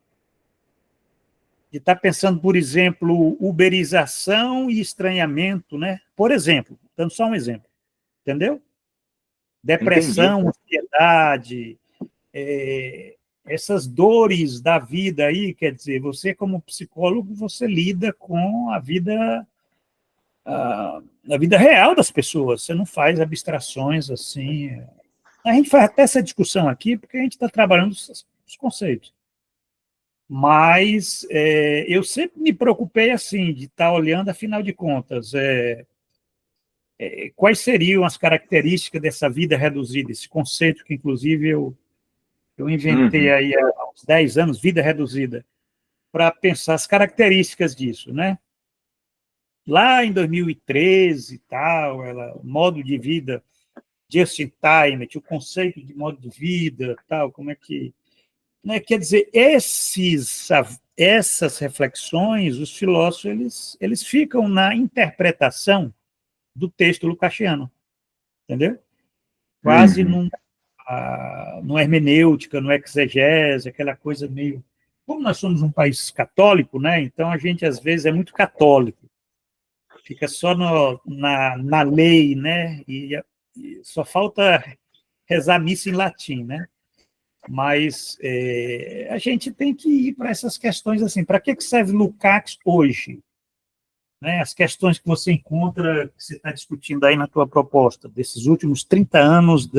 De estar pensando, por exemplo, uberização e estranhamento, né? Por exemplo, dando só um exemplo, entendeu? Entendi. Depressão, ansiedade, essas dores da vida aí, quer dizer, você como psicólogo, você lida com a vida real das pessoas, você não faz abstrações assim. A gente faz até essa discussão aqui porque a gente está trabalhando os conceitos. Mas eu sempre me preocupei assim, de estar olhando, afinal de contas, quais seriam as características dessa vida reduzida, esse conceito que, inclusive, eu inventei Uhum. aí há uns 10 anos, vida reduzida, para pensar as características disso, né? Lá em 2013 e tal, o modo de vida just in time, o conceito de modo de vida, tal, como é que... Né? Quer dizer, essas reflexões, os filósofos, eles ficam na interpretação do texto lucasiano, entendeu? Quase Uhum. numa hermenêutica, no exegese, aquela coisa meio... Como nós somos um país católico, né? Então a gente, às vezes, é muito católico, fica só na lei, né? E só falta rezar missa em latim, né? Mas a gente tem que ir para essas questões assim. Para que serve Lukács hoje? Né? As questões que você encontra, que você está discutindo aí na tua proposta, desses últimos 30 anos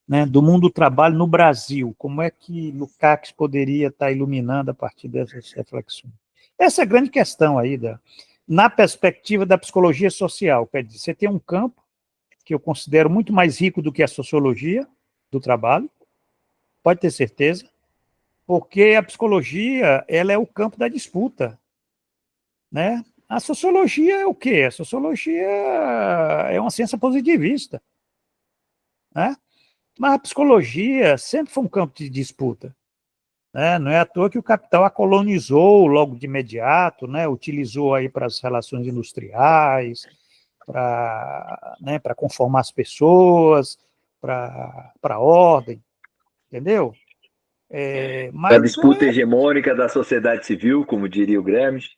né, do mundo do trabalho no Brasil, como é que Lukács poderia estar iluminando a partir dessas reflexões? Essa é a grande questão aí, na perspectiva da psicologia social. Quer dizer, você tem um campo que eu considero muito mais rico do que a sociologia do trabalho, pode ter certeza, porque a psicologia, ela é o campo da disputa, né? A sociologia é o quê? A sociologia é uma ciência positivista, né? Mas a psicologia sempre foi um campo de disputa, né? Não é à toa que o capital a colonizou logo de imediato, né? Utilizou aí para as relações industriais, para conformar as pessoas, para a ordem, entendeu? A Mas disputa hegemônica da sociedade civil, como diria o Gramsci.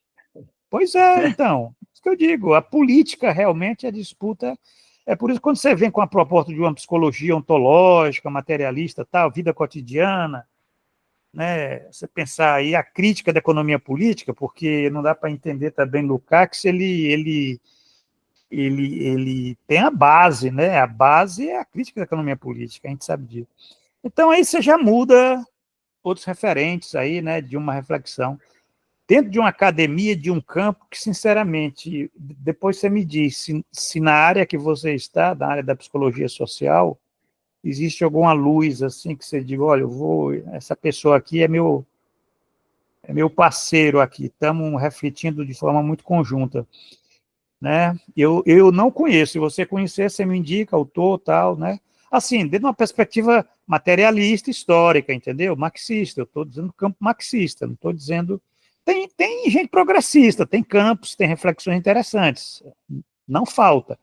pois é, então, isso que eu digo, a política realmente, a disputa, é por isso que quando você vem com a proposta de uma psicologia ontológica, materialista, tal, vida cotidiana, né, você pensar aí a crítica da economia política, porque não dá para entender também Lukács, ele tem a base, né, a base é a crítica da economia política, a gente sabe disso. Então aí você já muda outros referentes aí, né, de uma reflexão dentro de uma academia, de um campo que, sinceramente, depois você me diz se na área que você está, na área da psicologia social, existe alguma luz assim que você diga, olha, essa pessoa aqui é meu parceiro aqui, estamos refletindo de forma muito conjunta, né? Eu não conheço, se você conhecer, você me indica, autor, tal, né? Assim, dentro de uma perspectiva materialista, histórica, entendeu? Marxista, eu estou dizendo campo marxista, não estou dizendo... Tem gente progressista, tem campos, tem reflexões interessantes, não falta.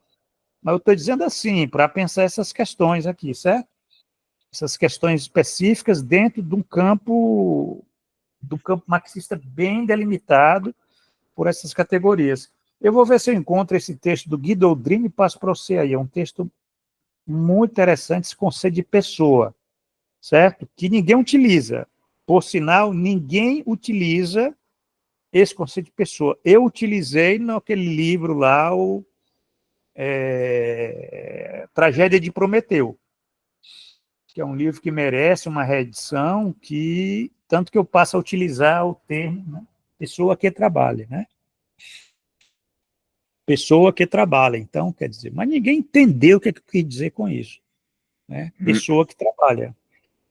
Mas eu estou dizendo assim, para pensar essas questões aqui, certo? Essas questões específicas dentro de um campo marxista bem delimitado por essas categorias. Eu vou ver se eu encontro esse texto do Guido Oldrini e passo para você aí. É um texto muito interessante, esse conceito de pessoa, certo? Que ninguém utiliza. Por sinal, ninguém utiliza esse conceito de pessoa. Eu utilizei naquele livro lá, Tragédia de Prometeu, que é um livro que merece uma reedição, tanto que eu passo a utilizar o termo, né, pessoa que trabalha, né? Pessoa que trabalha, então, quer dizer, mas ninguém entendeu o que eu quis dizer com isso, né? Pessoa que trabalha.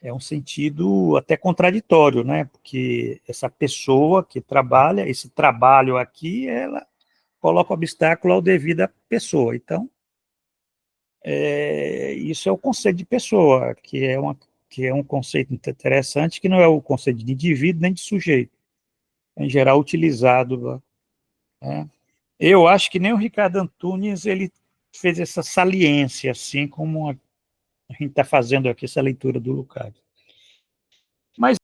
É um sentido até contraditório, né? Porque essa pessoa que trabalha, esse trabalho aqui, ela coloca obstáculo ao devido à pessoa. Então, isso é o conceito de pessoa, que é um conceito interessante, que não é o conceito de indivíduo nem de sujeito, em geral utilizado, né? Eu acho que nem o Ricardo Antunes, ele fez essa saliência, assim como a gente está fazendo aqui essa leitura do Lukács. Mas